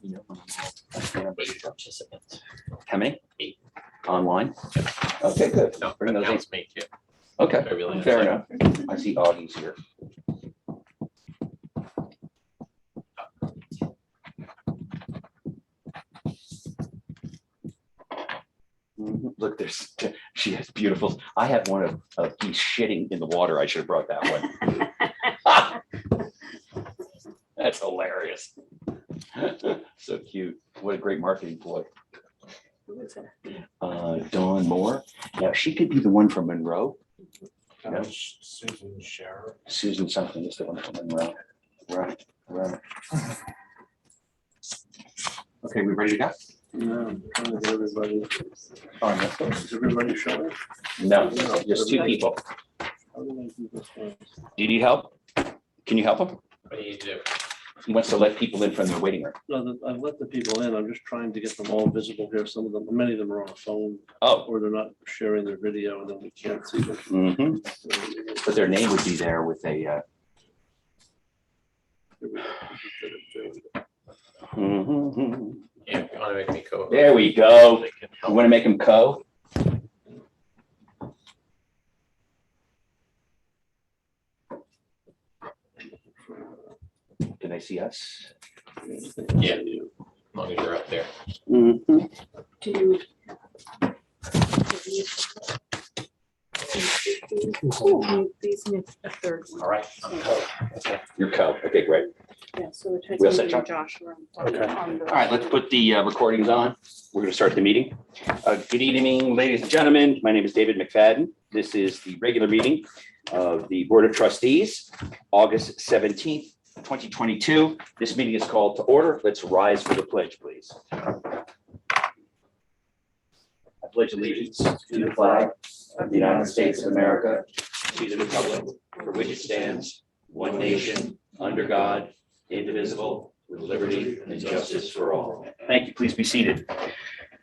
let me know. Participants. How many? 8. Online? Okay, good. No, Bring those in. announced me too. Okay, I really fair am. enough. I see Augie's here. Look, she has beautiful. I have one of he's shitting in the water. I should have brought that one. That's hilarious. So cute. What a great marketing ploy. Who is it? Dawn Moore. Now she could be the one from Monroe. No. Susan Scherer. Susan something is the one from Monroe. Right. Okay, we ready to go? No, I'm trying to get everybody. On this one? Is everybody showing? No, just 2 people. How do I do this one? Do you need help? Can you help him? What do you do? He wants to let people in from the waiting room. No, I've let the people in. I'm just trying to get them all visible here. Some of them, many of them are on a phone Oh. or they're not sharing their video and then we can't see them. Mm-hmm. So, But their name would be there with a. here we go. Mhm. Yeah, if you want to make me co. There we go. They can You help. want to make him co? Can they see us? Yeah. As long as you're up there. Mhm. Do you? These need a third one. All right. I'm co. You're co. Okay, great. Yeah, so it We all set, has John? Joshua. Okay. All right, let's put the recordings on. We're going to start the meeting. Good evening, ladies and gentlemen. My name is David McFadden. This is the regular meeting of the Board of Trustees, August 17th, 2022. This meeting is called to order. Let's rise for the pledge, please. I pledge allegiance to the flag of the United States of America, to the republic for which it stands, one nation, under God, indivisible, with liberty and justice for all. Thank you. Please be seated.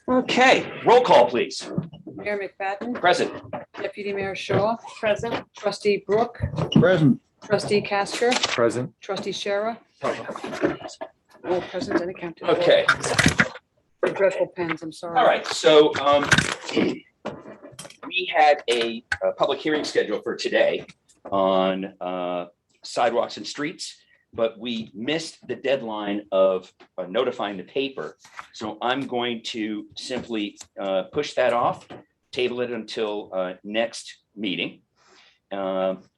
Okay, roll call, please. Mayor McFadden, Present. Deputy Mayor Shaw. Present. Trustee Brooke, Present. Trustee Casker, Present. Trustee Scherer. All present and accounted for. Okay, The dreadful pens, I'm sorry. all right. So we had a public hearing scheduled for today on sidewalks and streets, but we missed the deadline of notifying the paper. So I'm going to simply push that off, table it until next meeting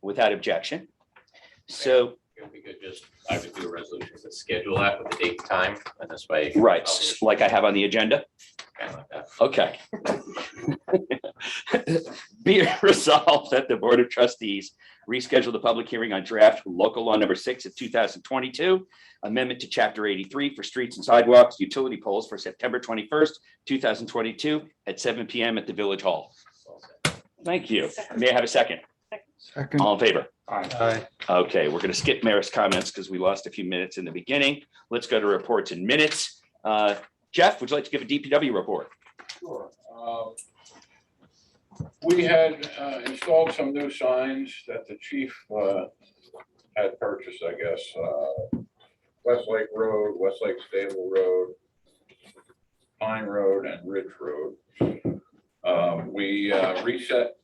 without objection. So, It would be good, just, I would do a resolution to schedule that with the date and time, and this way. right, like I have on the agenda. Kind of like that. Okay. Be it resolved that the Board of Trustees reschedule the public hearing on draft local law number 6 of 2022, amendment to chapter 83 for streets and sidewalks, utility poles for September 21st, 2022 at 7 PM at the Village Hall. Thank you. May I have a second? Second. All in favor? Aye. Okay, we're going to skip mayor's comments because we lost a few minutes in the beginning. Let's go to reports and minutes. Jeff, would you like to give a DPW report? Sure. We had installed some new signs that the chief had purchased, I guess. Westlake Road, Westlake Stable Road, Pine Road, and Ridge Road. We reset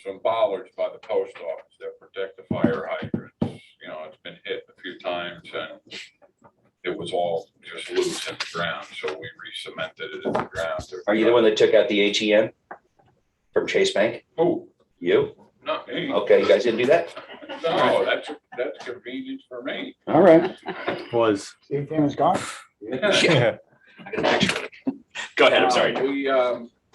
some bollards by the post office that protect the fire hydrants. You know, it's been hit a few times and it was all just loose in the ground, so we re-cemented it in the ground. Are you the one that took out the HEM from Chase Bank? Oh, You? not me. Okay, you guys didn't do that? No, that's convenience for me. All right. Was. Everything is gone? Yeah. I got a picture. Go ahead, I'm sorry.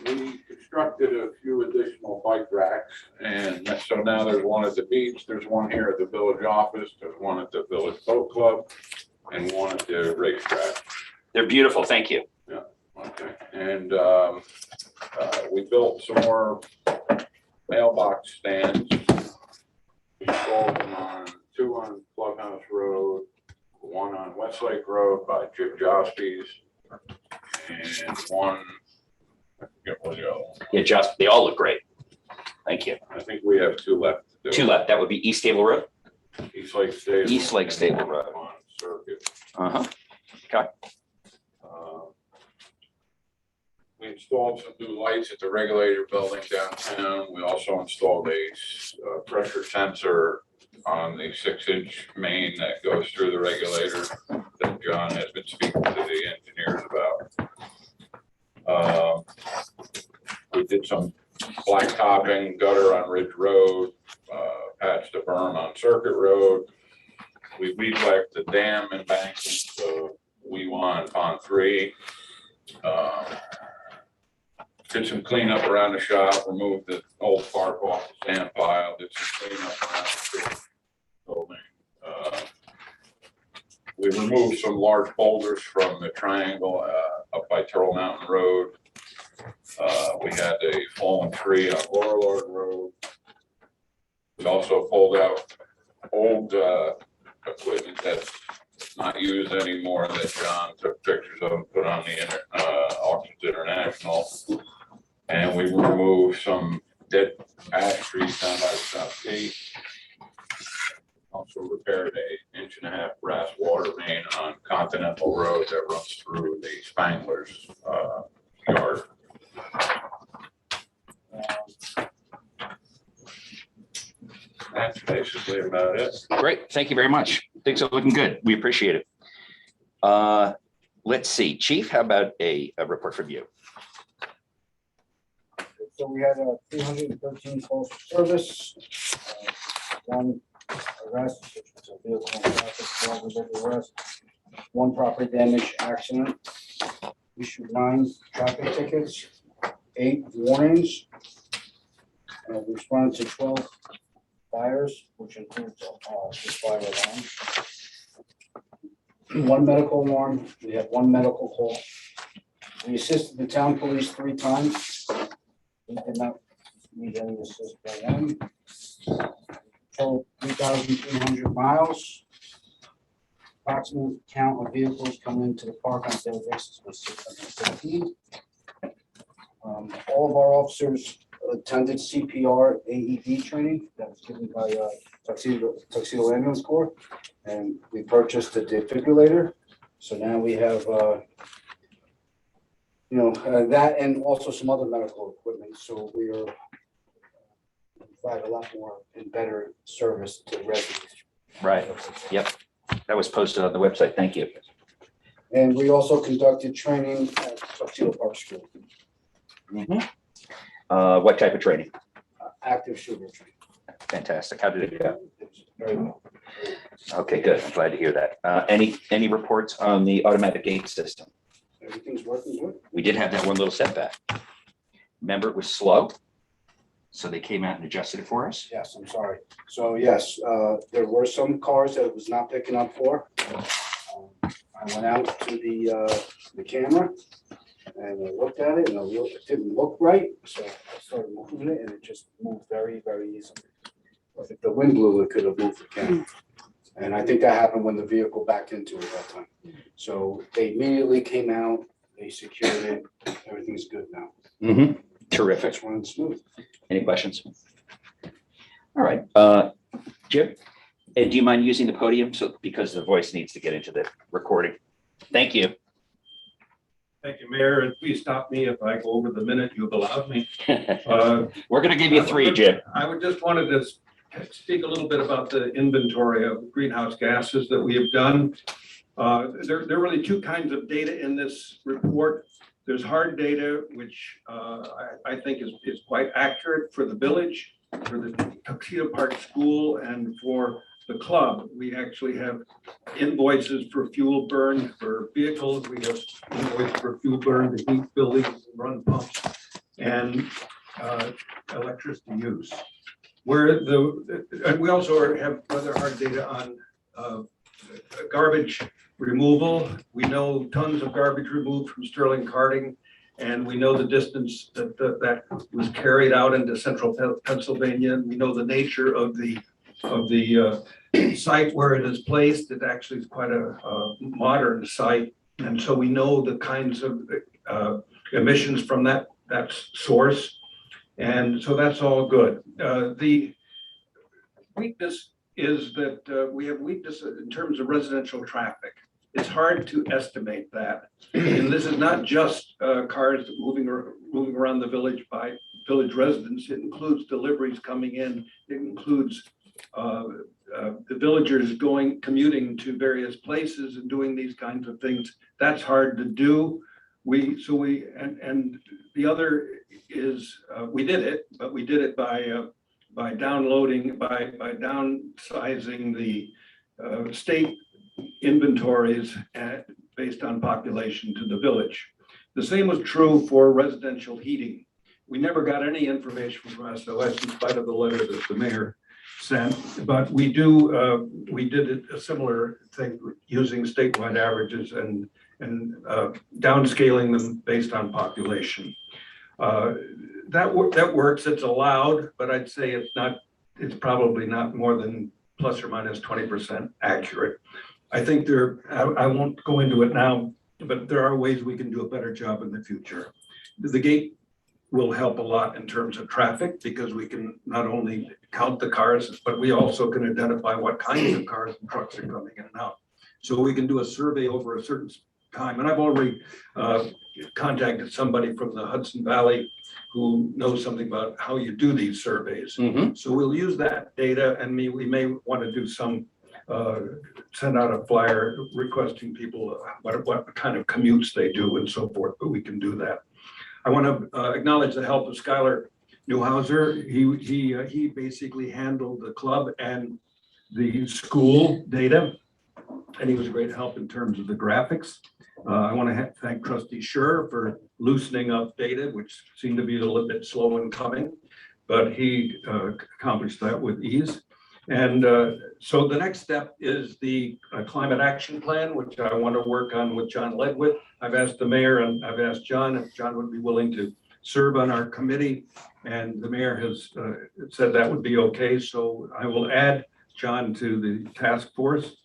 We constructed a few additional bike racks, and so now there's one at the beach, there's one here at the village office, there's one at the village boat club, and one at the racetrack. They're beautiful, thank you. Okay, and we built some more mailbox stands. We installed them on 2 on Clubhouse Road, 1 on Westlake Road by Jim Jospies, and 1, I forget what the other one. Yeah, just, they all look great. Thank you. I think we have 2 left to do. 2 left, that would be East Stable Road. East Lake Stable. East Lake Stable Road. On Circuit. Uh-huh. Okay. installed some new lights at the regulator building downtown. We also installed a pressure sensor on the 6-inch main that goes through the regulator that John has been speaking to the engineers about. We did some blacktopping, gutter on Ridge Road, patched a berm on Circuit Road. We weed whacked the dam embankment, so we want Pond 3. Did some cleanup around the shop, removed the old park off the sand pile, did some cleanup around the building. We removed some large boulders from the triangle up by Turtle Mountain Road. We had a fallen tree on Laurelord Road. We also pulled out old equipment that's not used anymore that John took pictures of and put on the Auctions International. And we removed some dead ash trees down by the South Gate. Also repaired a 1.5-inch brass water main on Continental Road that runs through the Spangler's yard. That's basically about it. Great, thank you very much. Things are looking good. We appreciate it. Let's see, Chief, how about a report from you? So we had 313 calls for service, one arrest, which was a vehicle and traffic arrest, one property damage accident, issued 9 traffic tickets, 8 warnings, and we responded to 12 fires, which includes the fire alarm. 1 medical alarm, we had 1 medical call. We assisted the town police 3 times. We did not need any assist by them. Total 3,300 miles. Approximate count of vehicles coming into the park on a daily basis was 615. All of our officers attended CPR AED training that was given by Tuxedo Ambulance Corps, and we purchased a defibrillator. So now we have that and also some other medical equipment. So we are provide a lot more and better service to residents. Right, yep, that was posted on the website, thank you. And we also conducted training at Tuxedo Park School, What type of training? active shooter training. Fantastic, how did it go? It was very well. Okay, good, I'm glad to hear that. Any reports on the automatic gate system? Everything's working good. We did have that one little setback. Remember, it was slow, so they came out and adjusted it for us. Yes, I'm sorry. So yes, there were some cars that it was not picking up for. I went out to the camera and I looked at it and it didn't look right. So I started moving it and it just moved very, very easily. If the wind blew, it could have moved the camera. And I think that happened when the vehicle backed into it that time. So they immediately came out, they secured it, everything's good now. Terrific. It's running smooth. Any questions? All right, Jim, do you mind using the podium? So, because the voice needs to get into the recording. Thank you. Thank you, Mayor, and please stop me if I go over the minute you've allowed me. We're gonna give you 3, Jim. I would just wanted to speak a little bit about the inventory of greenhouse gases that we have done. There are really 2 kinds of data in this report. There's hard data, which I think is quite accurate for the village, for the Tuxedo Park School, and for the club. We actually have invoices for fuel burn for vehicles. We have invoices for fuel burn to heat buildings, run pumps, and electricity use. And we also have rather hard data on garbage removal. We know tons of garbage removed from Sterling Carting, and we know the distance that was carried out into central Pennsylvania. We know the nature of the site where it is placed. It actually is quite a modern site, and so we know the kinds of emissions from that source, and so that's all good. The weakness is that we have weakness in terms of residential traffic. it's hard to estimate that. And this is not just cars moving around the village by village residents. It includes deliveries coming in. It includes the villagers commuting to various places and doing these kinds of things. That's hard to do. And the other is, we did it, but we did it by downsizing the state inventories based on population to the village. The same was true for residential heating. We never got any information from SOS in spite of the letter that the mayor sent, but we did a similar thing using statewide averages and downscaling them based on population. That works, it's allowed, but I'd say it's probably not more than plus or minus 20% accurate. I think I won't go into it now, but there are ways we can do a better job in the future. The gate will help a lot in terms of traffic because we can not only count the cars, but we also can identify what kinds of cars and trucks are coming in and out. So we can do a survey over a certain time. And I've already contacted somebody from the Hudson Valley who knows something about how you do these surveys. Mhm. So we'll use that data, and we may want to do some, send out a flyer requesting people what kind of commutes they do and so forth, but we can do that. I want to acknowledge the help of Skylar Newhouser. He basically handled the club and the school data, and he was a great help in terms of the graphics. I want to thank Trustee Scher for loosening up data, which seemed to be a little bit slow in coming, but he accomplished that with ease. And so the next step is the climate action plan, which I want to work on with John Ledwith. I've asked the mayor and I've asked John if John would be willing to serve on our committee, and the mayor has said that would be okay. So I will add John to the task force.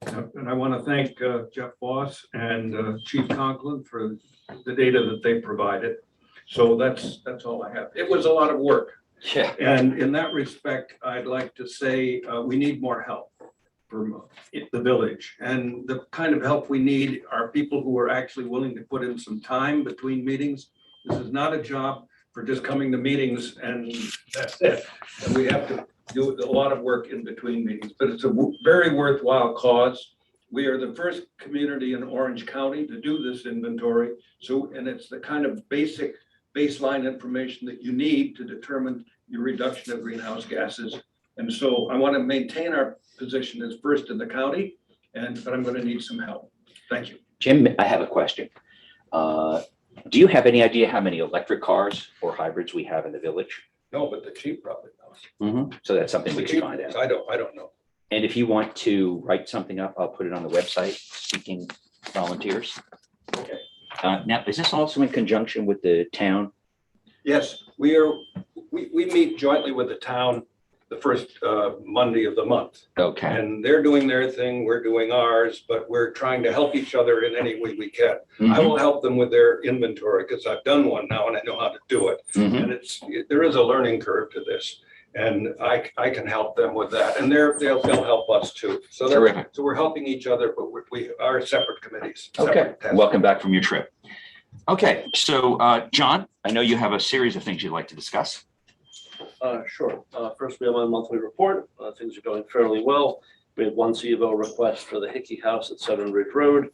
And I want to thank Jeff Voss and Chief Conklin for the data that they provided. So that's all I have. It was a lot of work. Yeah. And in that respect, I'd like to say we need more help from the village. And the kind of help we need are people who are actually willing to put in some time between meetings. This is not a job for just coming to meetings and that's it. And we have to do a lot of work in between meetings, but it's a very worthwhile cause. We are the first community in Orange County to do this inventory. So, and it's the kind of basic baseline information that you need to determine your reduction of greenhouse gases. And so I want to maintain our position as first in the county, but I'm going to need some help. Thank you. Jim, I have a question. Do you have any idea how many electric cars or hybrids we have in the village? No, but the chief probably knows. So that's something we The can chief find knows. out. I don't know. And if you want to write something up, I'll put it on the website, seeking volunteers. Okay. Now, is this also in conjunction with the town? Yes, we meet jointly with the town the first Monday of the month. Okay. And they're doing their thing, we're doing ours, but we're trying to help each other in any way we can. I Mhm. will help them with their inventory because I've done one now and I know how to do it. Mhm. And there is a learning curve to this. And I can help them with that. And they'll help us too. So Terrific. we're helping each other, but we are separate committees. Okay, separate task welcome back from your trip. Okay, so John, I know you have a series of things you'd like to discuss. Sure. First, we have my monthly report. Things are going fairly well. We had one CVO request for the Hickey House at 7 Ridge Road.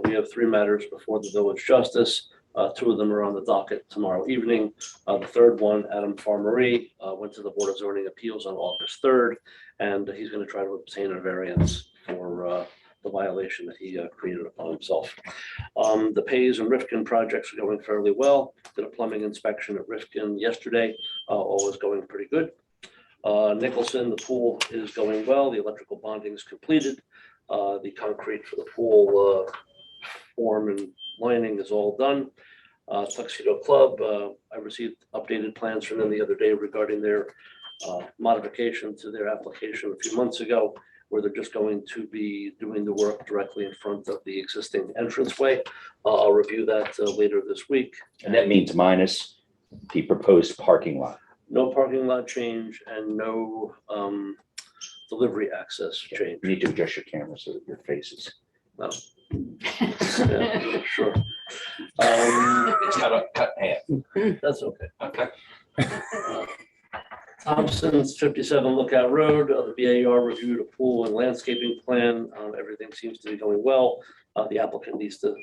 We have 3 matters before the village justice. 2 of them are on the docket tomorrow evening. The third one, Adam Farmery, went to the Board of Zoning Appeals on August 3rd, and he's going to try to obtain a variance for the violation that he created upon himself. The Pays and Rifkin projects are going fairly well. Did a plumbing inspection at Rifkin yesterday. All is going pretty good. Nicholson, the pool is going well. The electrical bonding is completed. The concrete for the pool form and lining is all done. Tuxedo Club, I received updated plans from them the other day regarding their modification to their application a few months ago, where they're just going to be doing the work directly in front of the existing entranceway. I'll review that later this week. And that means minus the proposed parking lot. No parking lot change and no delivery access change. You need to adjust your camera so that your face is. No. Yeah, sure. It's cut in half. That's okay. Okay. Thompson's 57 Lookout Road, the BAR reviewed a pool and landscaping plan. Everything seems to be going well. The applicant needs to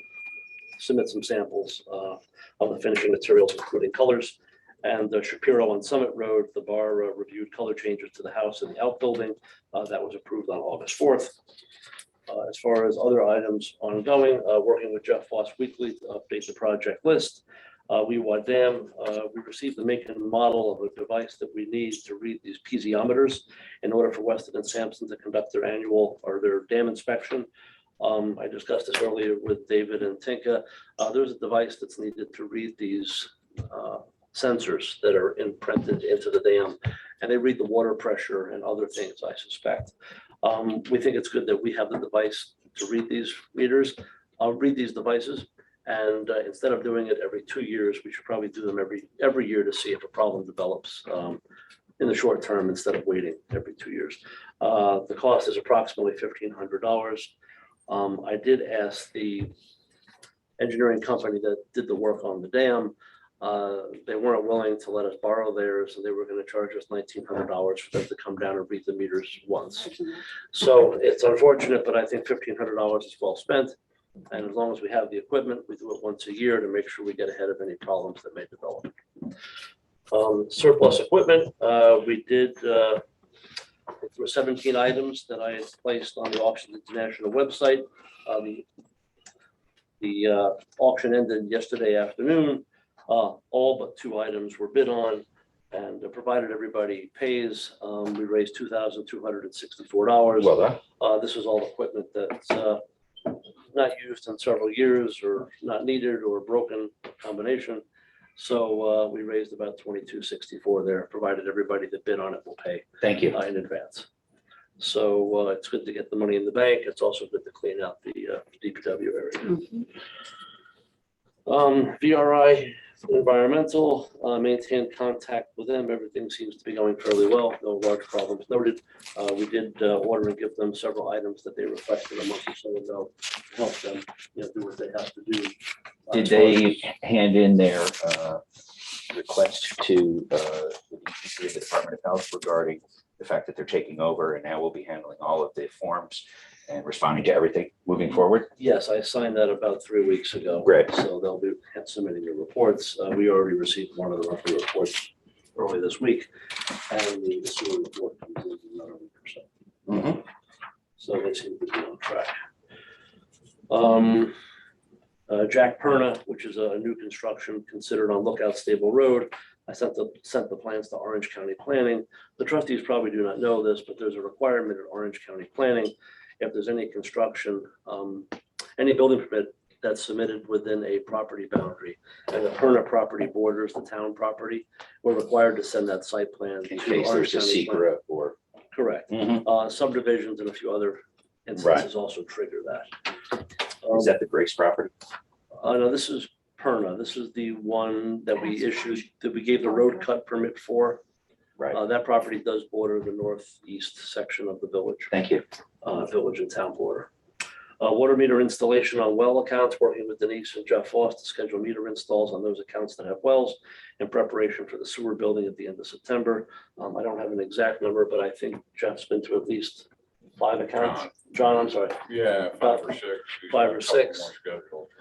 submit some samples of the finishing materials, including colors. And Shapiro on Summit Road, the bar reviewed color changes to the house and the outbuilding. That was approved on August 4th. As far as other items ongoing, working with Jeff Foss weekly to update the project list. Weewaa Dam, we received the make and model of a device that we need to read these piezometers in order for Weston and Sampson to conduct their annual or their dam inspection. I discussed this earlier with David and Tinka. There's a device that's needed to read these sensors that are imprinted into the dam, and they read the water pressure and other things, I suspect. We think it's good that we have the device to read these meters. I'll read these devices. And instead of doing it every 2 years, we should probably do them every year to see if a problem develops in the short term instead of waiting every 2 years. The cost is approximately $1,500. I did ask the engineering company that did the work on the dam. They weren't willing to let us borrow theirs, and they were going to charge us $1,900 for them to come down and read the meters once. So it's unfortunate, but I think $1,500 is well spent. And as long as we have the equipment, we do it once a year to make sure we get ahead of any problems that may develop. Surplus equipment, we did, there were 17 items that I had placed on the Auction International website. The auction ended yesterday afternoon. All but 2 items were bid on, and provided everybody pays, we raised $2,264. Well done. This is all equipment that's not used in several years or not needed or broken combination. So we raised about $2,264 there, provided everybody that bid on it will pay Thank you. in advance. So it's good to get the money in the bank. It's also good to clean out the DPW area. VRI Environmental, maintain contact with them. Everything seems to be going fairly well. No large problems noted. We did order and give them several items that they requested a month or so ago to help them, do what they have to do. Did they hand in their request to the Department of Health regarding the fact that they're taking over and now we'll be handling all of the forms and responding to everything moving forward? Yes, I signed that about 3 weeks ago. Great. So they'll be submitting the reports. We already received one of the monthly reports early this week, and the sewer report comes in another week or so. So they seem to be on track. Jack Perna, which is a new construction considered on Lookout Stable Road. I sent the plans to Orange County Planning. The trustees probably do not know this, but there's a requirement at Orange County Planning. If there's any construction, any building permit that's submitted within a property boundary, and the Perna property borders the town property, we're required to send that site plan In to case Orange there's a County Planning. secret or. Correct. Subdivisions and a few other instances also trigger that. Is that the Grace property? No, this is Perna. This is the one that we issued, that we gave the road cut permit for. Right. That property does border the northeast section of the village. Thank you. Village and town border. Water meter installation on well accounts, working with Denise and Jeff Foss to schedule meter installs on those accounts that have wells in preparation for the sewer building at the end of September. I don't have an exact number, but I think Jeff's been to at least 5 accounts. John, I'm sorry. Yeah, 5 or 6. 5 or 6.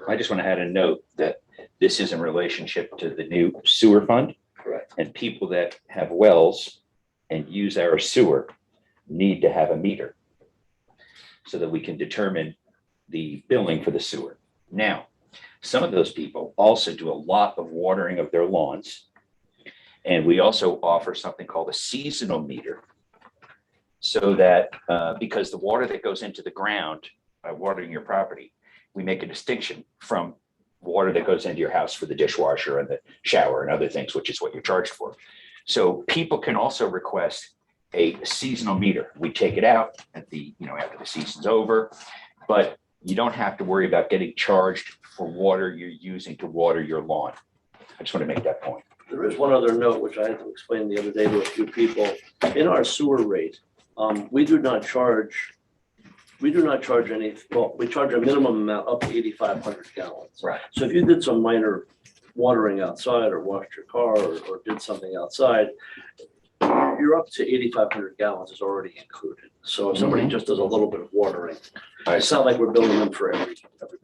I just want to add a note that this is in relationship to the new sewer fund, Correct. and people that have wells and use our sewer need to have a meter so that we can determine the billing for the sewer. Now, some of those people also do a lot of watering of their lawns. And we also offer something called a seasonal meter. So that because the water that goes into the ground by watering your property, we make a distinction from water that goes into your house for the dishwasher and the shower and other things, which is what you're charged for. So people can also request a seasonal meter. We take it out at the, after the season's over, but you don't have to worry about getting charged for water you're using to water your lawn. I just want to make that point. There is one other note, which I had to explain the other day to a few people. In our sewer rate, we do not charge we do not charge any, well, we charge a minimum amount up to 8,500 gallons. Right. So if you did some minor watering outside or washed your car or did something outside, you're up to 8,500 gallons is already included. So if somebody just does a little bit of watering, I it's not like we're billing them for every.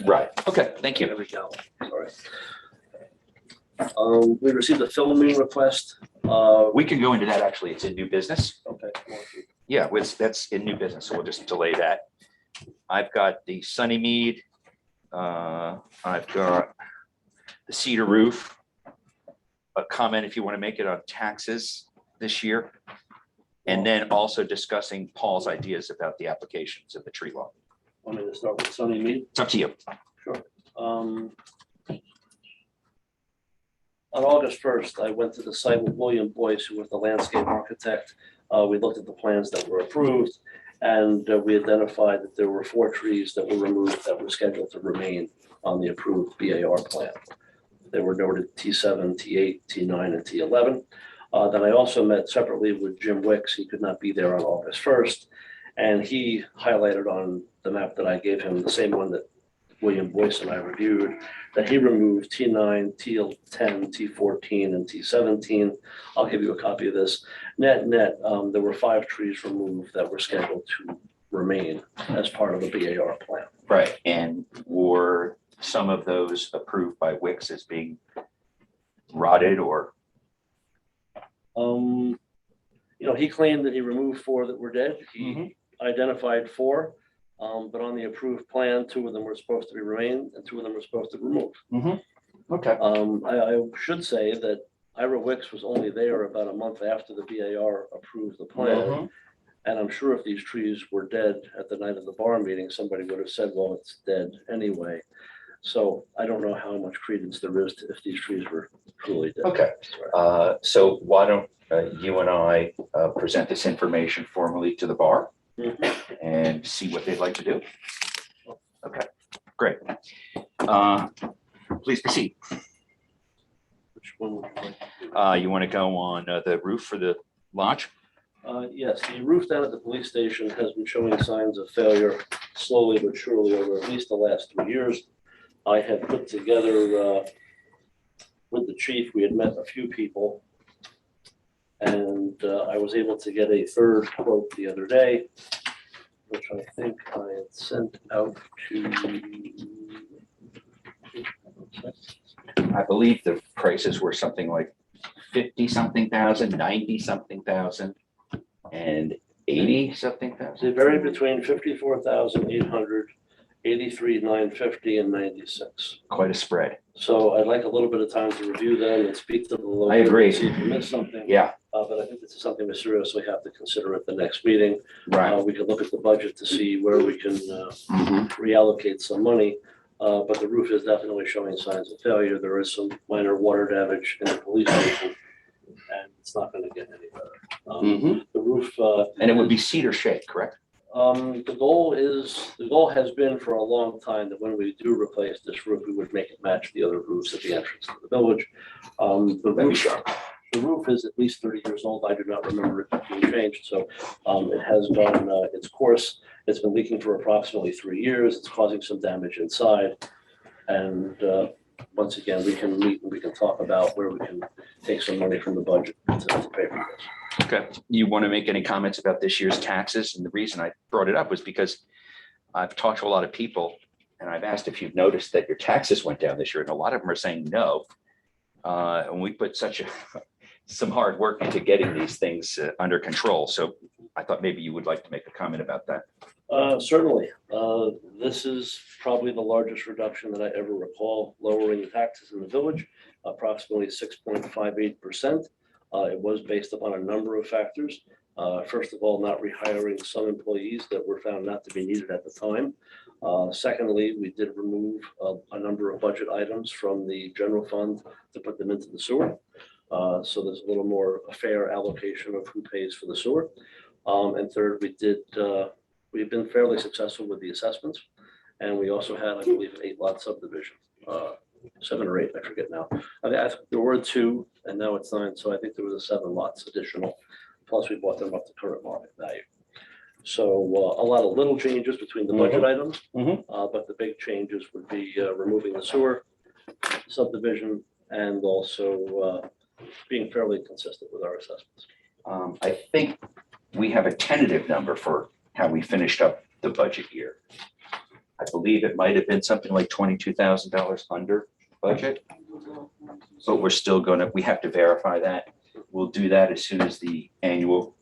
Right, okay, thank you. Every gallon, sorry. We received a filming request. We can go into that, actually, it's in new business. Okay. Yeah, that's in new business, so we'll just delay that. I've got the Sunnymead. I've got the Cedar Roof. A comment if you want to make it on taxes this year. And then also discussing Paul's ideas about the applications of the tree law. Want me to start with Sunny Mead? It's up to you. Sure. On August 1st, I went to the site with William Boyce, who was the landscape architect. We looked at the plans that were approved, and we identified that there were 4 trees that were removed that were scheduled to remain on the approved BAR plan. They were noted T7, T8, T9, and T11. Then I also met separately with Jim Wicks. He could not be there on August 1st. And he highlighted on the map that I gave him, the same one that William Boyce and I reviewed, that he removed T9, T10, T14, and T17. I'll give you a copy of this. Net, there were 5 trees removed that were scheduled to remain as part of the BAR plan. Right, and were some of those approved by Wicks as being rotted or? He claimed that he removed 4 that were dead. He identified 4, but on the approved plan, 2 of them were supposed to be remain and 2 of them were supposed to be removed. Okay. I should say that Ira Wicks was only there about a month after the BAR approved the plan. And I'm sure if these trees were dead at the night of the bar meeting, somebody would have said, well, it's dead anyway. So I don't know how much credence there is to if these trees were truly dead. Okay, so why don't you and I present this information formally to the bar and see what they'd like to do? Okay, great. Please proceed. Which one would you like? You want to go on the roof for the lodge? Yes, the roof down at the police station has been showing signs of failure slowly but surely over at least the last 3 years. I had put together with the chief, we had met a few people, and I was able to get a 3rd quote the other day, which I think I had sent out to. I believe the prices were something like 50-something thousand, 90-something thousand, and 80-something thousand. They vary between 54,800, 83,950, and 96. Quite a spread. So I'd like a little bit of time to review them and speak to the local. I agree. See if we missed something. Yeah, But I think this is something we seriously have to consider at the next meeting. right. We can look at the budget to see where we can reallocate some money. But the roof is definitely showing signs of failure. There is some minor water damage in the police station, and it's not going to get any better. The roof. And it would be cedar shake, correct? The goal has been for a long time that when we do replace this roof, we would make it match the other roofs at the entrance to the village. The roof is at least 30 years old. I do not remember it being changed. So it has gone its course. It's been leaking for approximately 3 years. It's causing some damage inside. And once again, we can meet and we can talk about where we can take some money from the budget to pay for this. Okay. You want to make any comments about this year's taxes? And the reason I brought it up was because I've talked to a lot of people and I've asked if you've noticed that your taxes went down this year, and a lot of them are saying no. And we put some hard work into getting these things under control. So I thought maybe you would like to make a comment about that. Certainly. This is probably the largest reduction that I ever recall, lowering the taxes in the village, approximately 6.58%. It was based upon a number of factors. First of all, not rehiring some employees that were found not to be needed at the time. Secondly, we did remove a number of budget items from the general fund to put them into the sewer. So there's a little more a fair allocation of who pays for the sewer. And third, we've been fairly successful with the assessments. And we also had, I believe, an 8-lot subdivision, 7 or 8, I forget now. There were 2 and now it's 9. So I think there was a 7 lots additional. Plus we bought them up to current market value. So a lot of little changes between the budget items, Mhm. but the big changes would be removing the sewer subdivision and also being fairly consistent with our assessments. I think we have a tentative number for how we finished up the budget year. I believe it might have been something like $22,000 under budget. But we're still gonna, we have to verify that. We'll do that as soon as the annual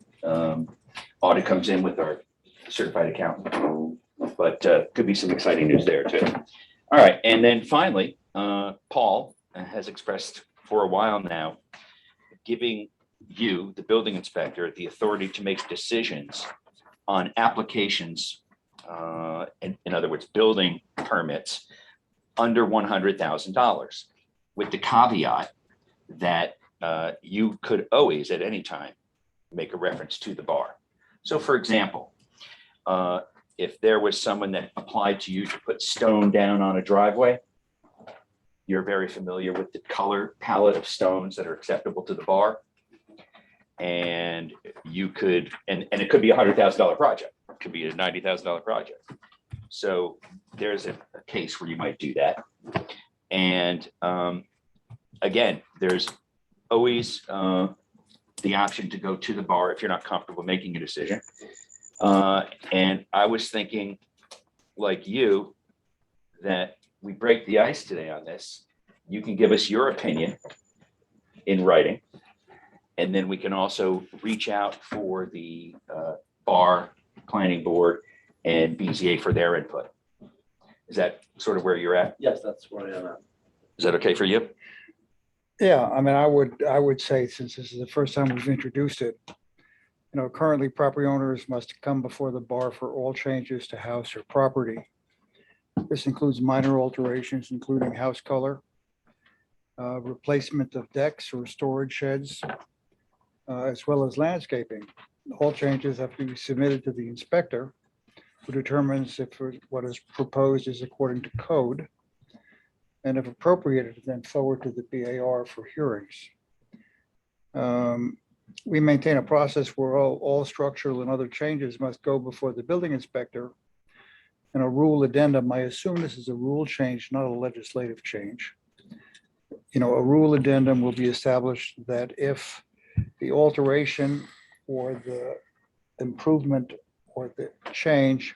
audit comes in with our certified accountant. But could be some exciting news there too. All right, and then finally, Paul has expressed for a while now, giving you, the building inspector, the authority to make decisions on applications, in other words, building permits under $100,000, with the caveat that you could always, at any time, make a reference to the bar. So for example, if there was someone that applied to you to put stone down on a driveway, you're very familiar with the color palette of stones that are acceptable to the bar. And you could, and it could be $100,000 project, it could be a $90,000 project. So there's a case where you might do that. And again, there's always the option to go to the bar if you're not comfortable making a decision. And I was thinking, like you, that we break the ice today on this. You can give us your opinion in writing. And then we can also reach out for the bar, planning board, and BZA for their input. Is that sort of where you're at? Yes, that's where I am at. Is that okay for you? Yeah, I mean, I would say, since this is the first time we've introduced it, currently property owners must come before the bar for all changes to house or property. This includes minor alterations, including house color, replacement of decks or storage sheds, as well as landscaping. All changes have to be submitted to the inspector, who determines if what is proposed is according to code, and if appropriate, then forward to the BAR for hearings. We maintain a process where all structural and other changes must go before the building inspector. And a rule addendum, I assume this is a rule change, not a legislative change. A rule addendum will be established that if the alteration or the improvement or the change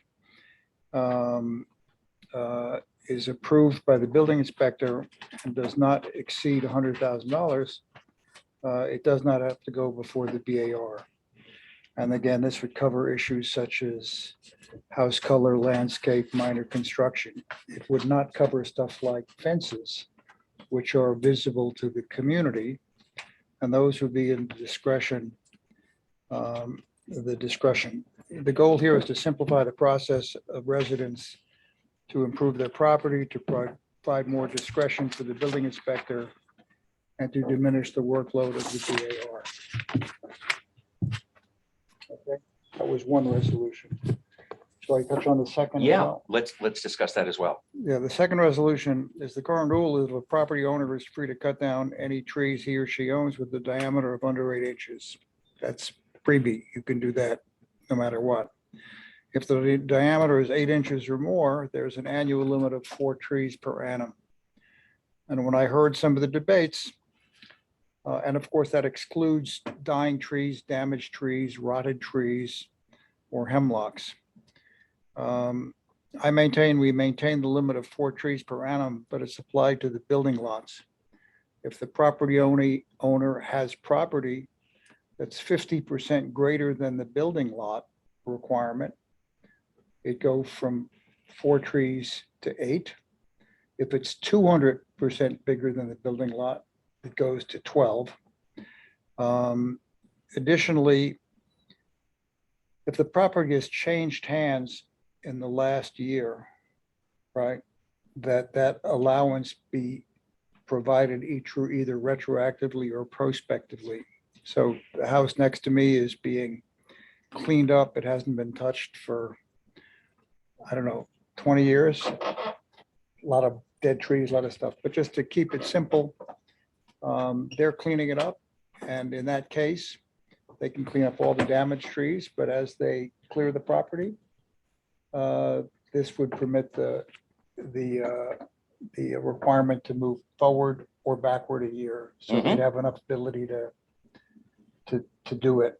is approved by the building inspector and does not exceed $100,000, it does not have to go before the BAR. And again, this would cover issues such as house color, landscape, minor construction. It would not cover stuff like fences, which are visible to the community. And those would be in discretion, the discretion. The goal here is to simplify the process of residents to improve their property, to provide more discretion for the building inspector, and to diminish the workload of the BAR. Okay, that was one resolution. Shall I touch on the second? Yeah, let's discuss that as well. Yeah, the second resolution is the current rule is a property owner is free to cut down any trees he or she owns with a diameter of under 8 inches. That's freebie. You can do that no matter what. If the diameter is 8 inches or more, there's an annual limit of 4 trees per annum. And when I heard some of the debates, and of course that excludes dying trees, damaged trees, rotted trees, or hemlocks. We maintain the limit of 4 trees per annum, but it's applied to the building lots. If the property owner has property that's 50% greater than the building lot requirement, it goes from 4 trees to 8. If it's 200% bigger than the building lot, it goes to 12. Additionally, if the property has changed hands in the last year, right, that allowance be provided either retroactively or prospectively. So the house next to me is being cleaned up. It hasn't been touched for, I don't know, 20 years. A lot of dead trees, a lot of stuff, but just to keep it simple, they're cleaning it up. And in that case, they can clean up all the damaged trees, but as they clear the property, this would permit the requirement to move forward or backward a year. So Mhm. we'd have enough ability to do it.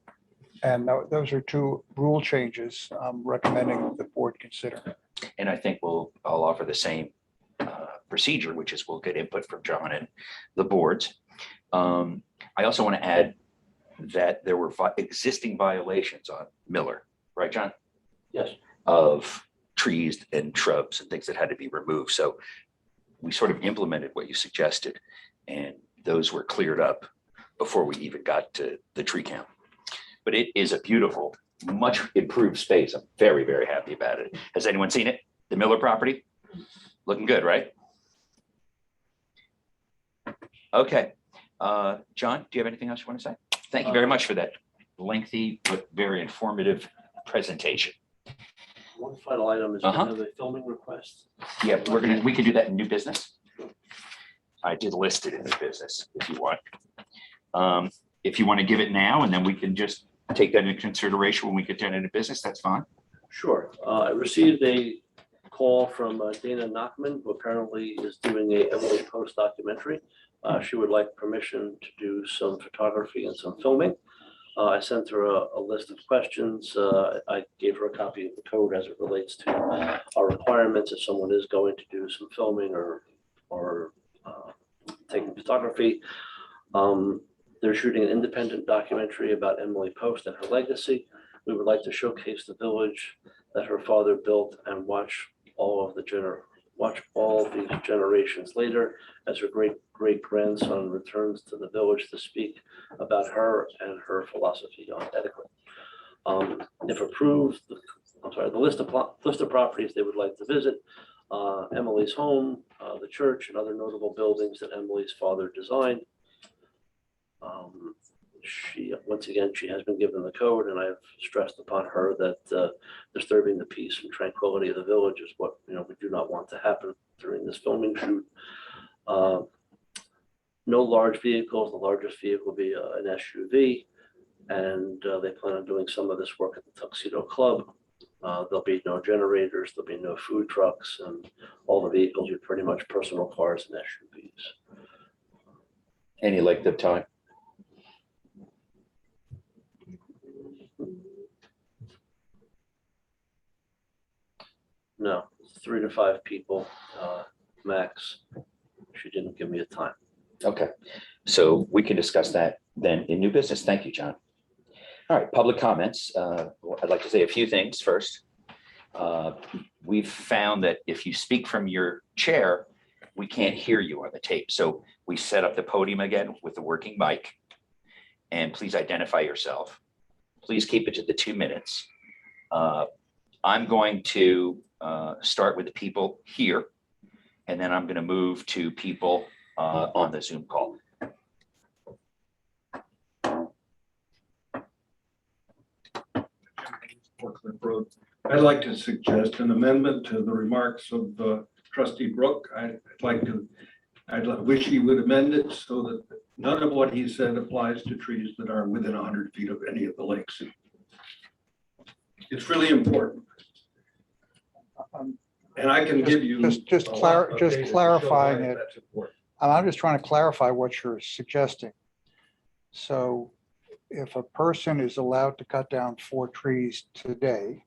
And those are two rule changes I'm recommending the board consider. And I think I'll offer the same procedure, which is we'll get input from John and the boards. I also want to add that there were existing violations on Miller, right, John? Yes. Of trees and shrubs and things that had to be removed. So we sort of implemented what you suggested, and those were cleared up before we even got to the tree count. But it is a beautiful, much improved space. I'm very, very happy about it. Has anyone seen it? The Miller property? Looking good, right? Okay. John, do you have anything else you want to say? Thank you very much for that lengthy but very informative presentation. One final item is we have a filming request. Yeah, we can do that in new business. I did list it in new business if you want. If you want to give it now, and then we can just take that into consideration when we get down into business, that's fine. Sure. I received a call from Dana Nachman, who apparently is doing a Emily Post documentary. She would like permission to do some photography and some filming. I sent her a list of questions. I gave her a copy of the code as it relates to our requirements if someone is going to do some filming or taking photography. They're shooting an independent documentary about Emily Post and her legacy. We would like to showcase the village that her father built and watch all these generations later as her great grandson returns to the village to speak about her and her philosophy on etiquette. If approved, the list of properties they would like to visit: Emily's home, the church, and other notable buildings that Emily's father designed. Once again, she has been given the code, and I've stressed upon her that disturbing the peace and tranquility of the village is what we do not want to happen during this filming shoot. No large vehicles. The largest vehicle will be an SUV, and they plan on doing some of this work at the Tuxedo Club. There'll be no generators. There'll be no food trucks, and all the vehicles are pretty much personal cars and SUVs. Any length of time? No, 3 to 5 people max. She didn't give me a time. Okay, so we can discuss that then in new business. Thank you, John. All right, public comments. I'd like to say a few things first. We've found that if you speak from your chair, we can't hear you on the tape. So we set up the podium again with the working mic. And please identify yourself. Please keep it to the 2 minutes. I'm going to start with the people here, and then I'm going to move to people on the Zoom call. I'd like to suggest an amendment to the remarks of trustee Brooke. I wish he would amend it so that none of what he said applies to trees that are within 100 feet of any of the lakes. It's really important. And I can give you. Just a lot of data to show clarifying why it. that's important. I'm just trying to clarify what you're suggesting. So if a person is allowed to cut down 4 trees today,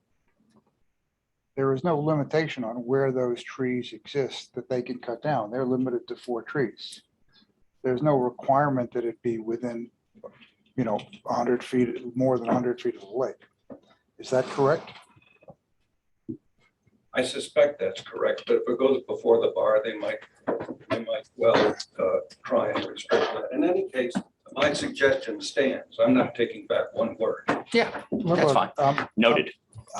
there is no limitation on where those trees exist that they can cut down. They're limited to 4 trees. There's no requirement that it be within, 100 feet, more than 100 feet of the lake. Is that correct? I suspect that's correct, but if it goes before the bar, they might well try and restrict that. In any case, my suggestion stands. I'm not taking back one word. Yeah, that's fine. Noted.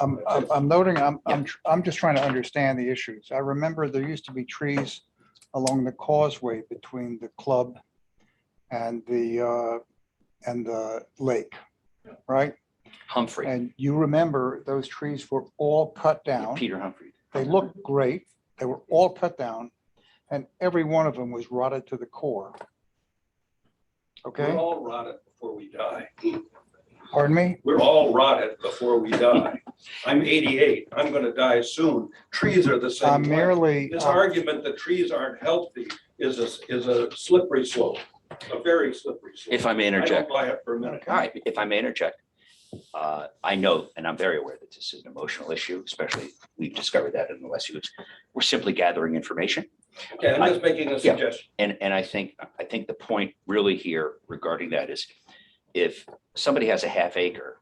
I'm noting, I'm just trying to understand the issues. I remember there used to be trees along the causeway between the club and the lake, right? Humphrey, And you remember those trees were all cut down. Peter Humphrey. They looked great. They were all cut down, and every one of them was rotted to the core. Okay? We're all rotted before we die. Pardon me? We're all rotted before we die. I'm 88. I'm going to die soon. Trees are the same I'm way. merely, This argument that trees aren't healthy is a slippery slope, a very slippery slope. If I may I don't interject. buy it for a minute. All right, if I may interject. I know, and I'm very aware that this is an emotional issue, especially we've discovered that in the last few weeks. We're simply gathering information. Okay, I'm just making a suggestion. And I think the point really here regarding that is if somebody has a half acre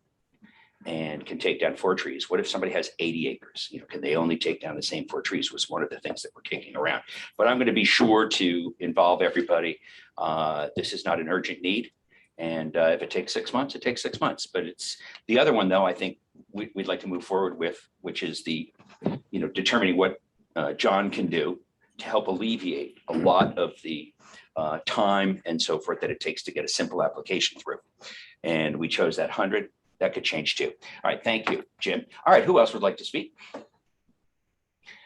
and can take down 4 trees, what if somebody has 80 acres? You know, can they only take down the same 4 trees was one of the things that we're kicking around. But I'm going to be sure to involve everybody. This is not an urgent need. And if it takes 6 months, it takes 6 months. But it's the other one, though, I think we'd like to move forward with, which is the, determining what John can do to help alleviate a lot of the time and so forth that it takes to get a simple application through. And we chose that 100. That could change too. All right, thank you, Jim. All right, who else would like to speak?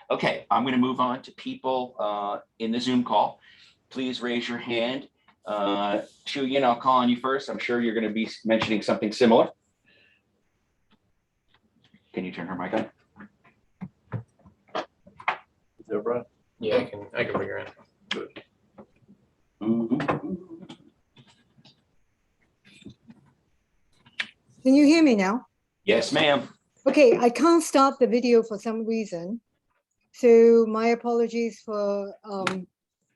Okay, I'm going to move on to people in the Zoom call. Please raise your hand. Shuyin, I'll call on you first. I'm sure you're going to be mentioning something similar. Can you turn her mic on? Deborah? Yeah, I can bring her in. Mhm. Can you hear me now? Yes, ma'am. Okay, I can't start the video for some reason. So my apologies for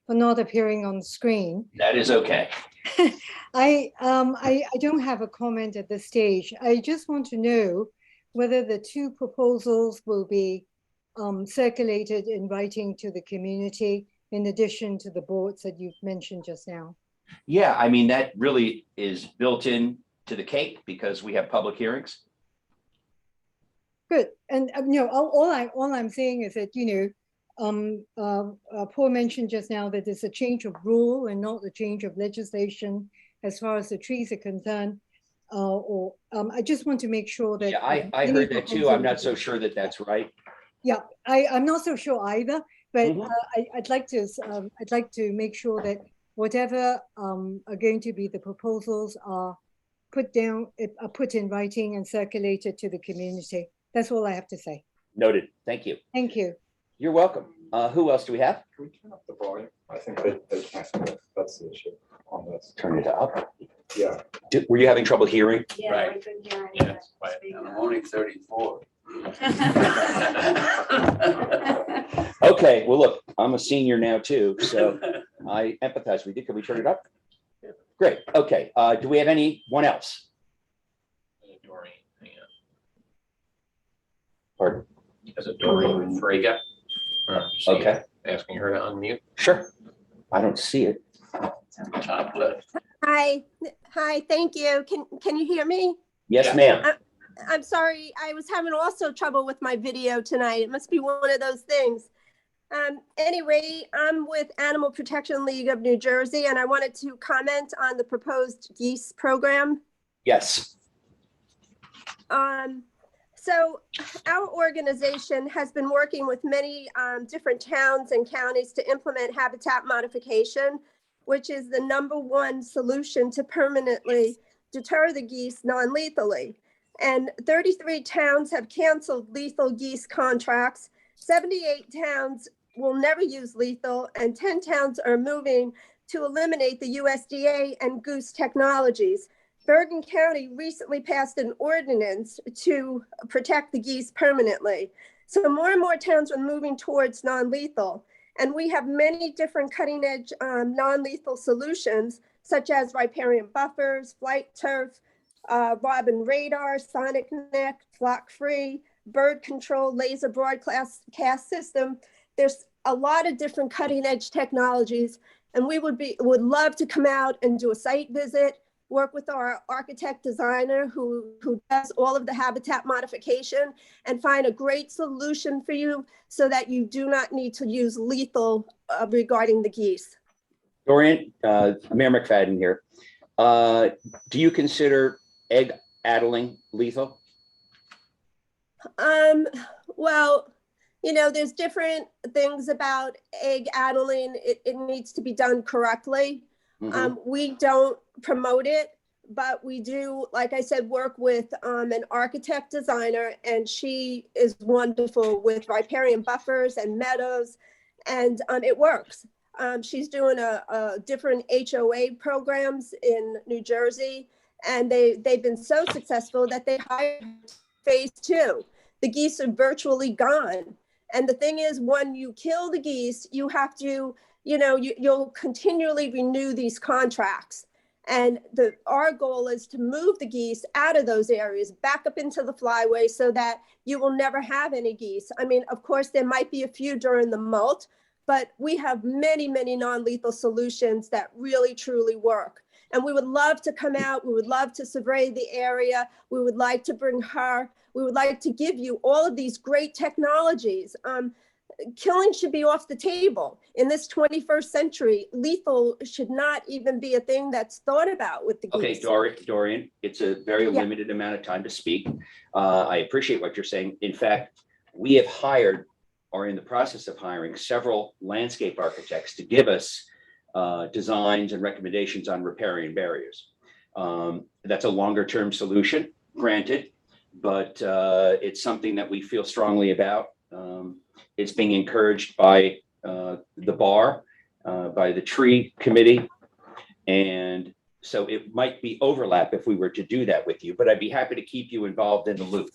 not appearing on screen. That is okay. I don't have a comment at this stage. I just want to know whether the 2 proposals will be circulated in writing to the community in addition to the boards that you've mentioned just now. Yeah, I mean, that really is built in to the cake because we have public hearings. Good. And all I'm saying is that, Paul mentioned just now that it's a change of rule and not a change of legislation as far as the trees are concerned. I just want to make sure that. Yeah, I heard that too. I'm not so sure that that's right. Yeah, I'm not so sure either, but Mhm. I'd like to make sure that whatever are going to be the proposals are put in writing and circulated to the community. That's all I have to say. Noted. Thank you. Thank you. You're welcome. Who else do we have? Can we turn up the volume? I think that's the issue on this. Turn it up. Yeah. Were you having trouble hearing? Yeah, Right. we couldn't hear Yeah, anything. it's quiet. Speak up. only 34. Okay, well, look, I'm a senior now too, so I empathize with you. Can we turn it up? Great. Okay. Do we have anyone else? Doreen, hang on. Pardon? Is it Doreen Frega? Okay, Asking her to unmute. sure. I don't see it. Top left. Hi, thank you. Can you hear me? Yes, ma'am. I'm sorry, I was having also trouble with my video tonight. It must be one of those things. Anyway, I'm with Animal Protection League of New Jersey, and I wanted to comment on the proposed geese program. Yes. So our organization has been working with many different towns and counties to implement habitat modification, which is the #1 solution to permanently deter the geese non-lethally. And 33 towns have canceled lethal geese contracts. 78 towns will never use lethal, and 10 towns are moving to eliminate the USDA and goose technologies. Bergen County recently passed an ordinance to protect the geese permanently. So more and more towns are moving towards non-lethal. And we have many different cutting edge non-lethal solutions, such as riparian buffers, flight turf, robin radar, sonic neck, flock free, bird control, laser broadcast system. There's a lot of different cutting edge technologies. And we would love to come out and do a site visit, work with our architect designer who does all of the habitat modification, and find a great solution for you so that you do not need to use lethal regarding the geese. Dorian, Mayor McFadden here. Do you consider egg addling lethal? Well, there's different things about egg addling. It needs to be done correctly. Mhm. We don't promote it, but we do, like I said, work with an architect designer, and she is wonderful with riparian buffers and meadows, and it works. She's doing a different HOA programs in New Jersey, and they've been so successful that they hired phase 2. The geese are virtually gone. And the thing is, when you kill the geese, you have to, you'll continually renew these contracts. And our goal is to move the geese out of those areas, back up into the flyway, so that you will never have any geese. I mean, of course, there might be a few during the molt, but we have many, many non-lethal solutions that really, truly work. And we would love to come out. We would love to survey the area. We would like to bring her. We would like to give you all of these great technologies. Killing should be off the table. In this 21st century, lethal should not even be a thing that's thought about with the geese. Okay, Dorian, it's a very limited amount of time to speak. I appreciate what you're saying. In fact, we have hired, or in the process of hiring, several landscape architects to give us designs and recommendations on riparian barriers. That's a longer term solution, granted, but it's something that we feel strongly about. It's being encouraged by the bar, by the tree committee. And so it might be overlap if we were to do that with you, but I'd be happy to keep you involved in the loop.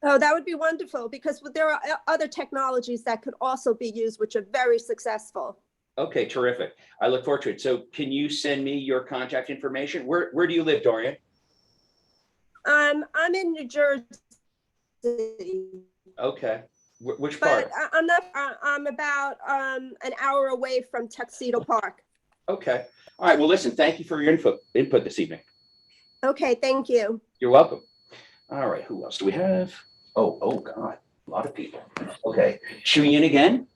Oh, that would be wonderful, because there are other technologies that could also be used, which are very successful. Okay, terrific. I look forward to it. So can you send me your contact information? Where do you live, Dorian? I'm in New Jersey. Okay. Which part? But I'm not, I'm about an hour away from Tuxedo Park. Okay. All right. Well, listen, thank you for your input this evening. Okay, thank you. You're welcome. All right. Who else do we have? Oh God, a lot of people. Okay. Chuyin again?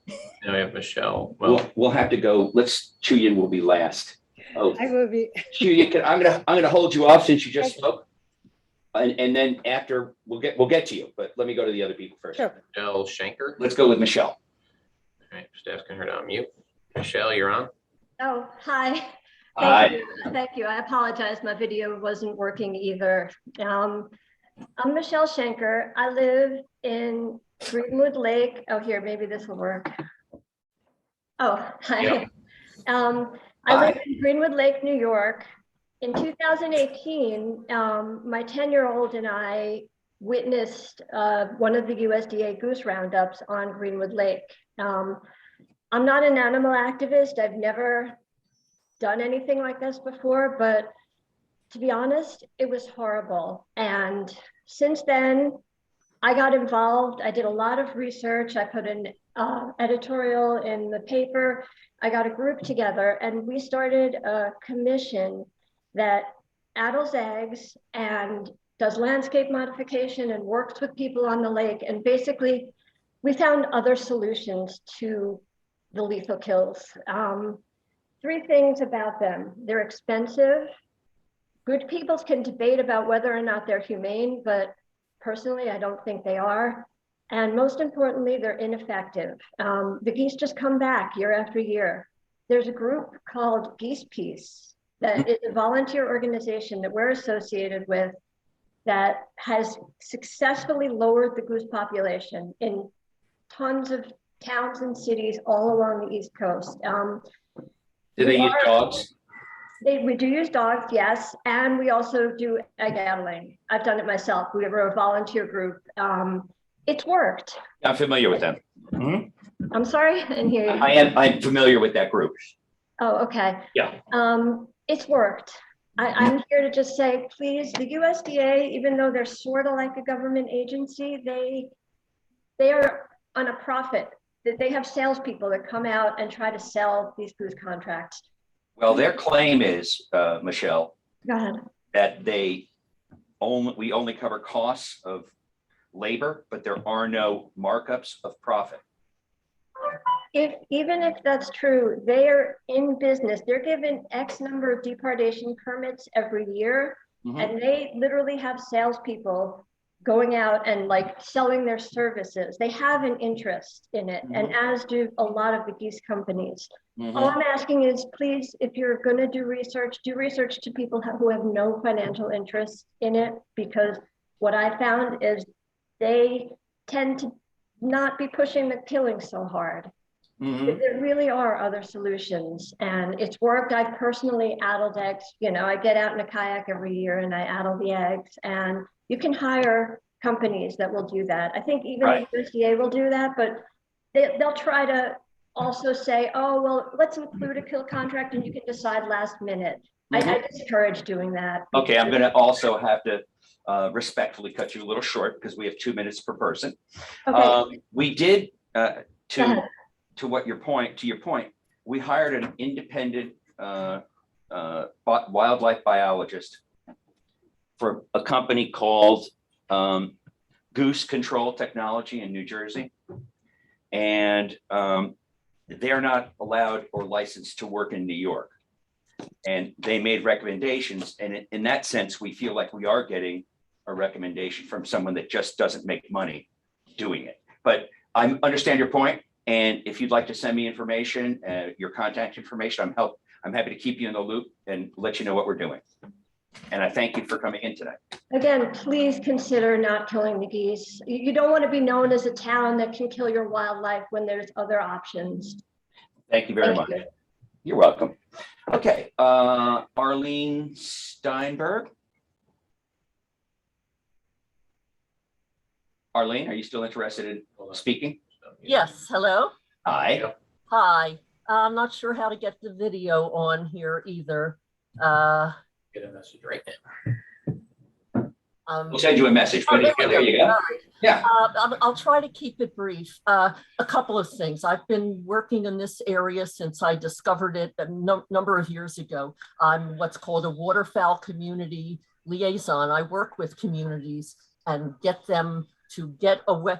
Now we have Michelle. Well, We'll have to go. Chuyin will be last. Oh, I will be. Chuyin, I'm gonna hold you off since you just spoke. And then after we'll get to you, but let me go to the other people first. Sure. Michelle Shanker. Let's go with Michelle. All right, just asking her to unmute. Michelle, you're on. Oh, hi. Hi. Thank you. I apologize. My video wasn't working either. I'm Michelle Shanker. I live in Greenwood Lake. Oh, here, maybe this will work. Oh, hi. Yep. I live in Greenwood Lake, New York. In 2018, my 10-year-old and I witnessed one of the USDA goose roundups on Greenwood Lake. I'm not an animal activist. I've never done anything like this before, but to be honest, it was horrible. And since then, I got involved. I did a lot of research. I put an editorial in the paper. I got a group together, and we started a commission that addles eggs and does landscape modification and works with people on the lake. And basically, we found other solutions to the lethal kills. 3 things about them. They're expensive. Good people can debate about whether or not they're humane, but personally, I don't think they are. And most importantly, they're ineffective. The geese just come back year after year. There's a group called Geese Peace that is a volunteer organization that we're associated with that has successfully lowered the goose population in tons of towns and cities all along the East Coast. Do they use dogs? We do use dogs, yes. And we also do egg addling. I've done it myself. We were a volunteer group. It's worked. I'm familiar with them. Mm-hmm. I'm sorry, I didn't hear you. I'm familiar with that group. Oh, okay. Yeah. It's worked. I'm here to just say, please, the USDA, even though they're sort of like a government agency, they are on a profit. That they have salespeople that come out and try to sell these goose contracts. Well, their claim is, Michelle, Go ahead. that we only cover costs of labor, but there are no markups of profit. Even if that's true, they are in business. They're given X number of departation permits every year, Mhm. and they literally have salespeople going out and like selling their services. They have an interest in it, and as do a lot of the geese companies. All I'm asking is, please, if you're going to do research to people who have no financial interest in it, because what I found is they tend to not be pushing the killing so hard. There really are other solutions, and it's worked. I've personally addled eggs. You know, I get out in a kayak every year and I addle the eggs, and you can hire companies that will do that. I think even the USDA will do that, but they'll try to also say, oh, well, let's include a kill contract and you can decide last minute. I discourage doing that. Okay, I'm gonna also have to respectfully cut you a little short because we have 2 minutes per person. Okay. We did, to your point, we hired an independent wildlife biologist for a company called Goose Control Technology in New Jersey. And they're not allowed or licensed to work in New York. And they made recommendations. And in that sense, we feel like we are getting a recommendation from someone that just doesn't make money doing it. But I understand your point. And if you'd like to send me information, your contact information, I'm happy to keep you in the loop and let you know what we're doing. And I thank you for coming in today. Again, please consider not killing the geese. You don't want to be known as a town that can kill your wildlife when there's other options. Thank you very much. You're welcome. Okay, Arlene Steinberg. Arlene, are you still interested in speaking? Yes, hello. Hi. Hi. I'm not sure how to get the video on here either. Get a message right now. We'll send you a message, but there you go. All right. Yeah. I'll try to keep it brief. A couple of things. I've been working in this area since I discovered it a number of years ago. I'm what's called a waterfowl community liaison. I work with communities and get them to get away.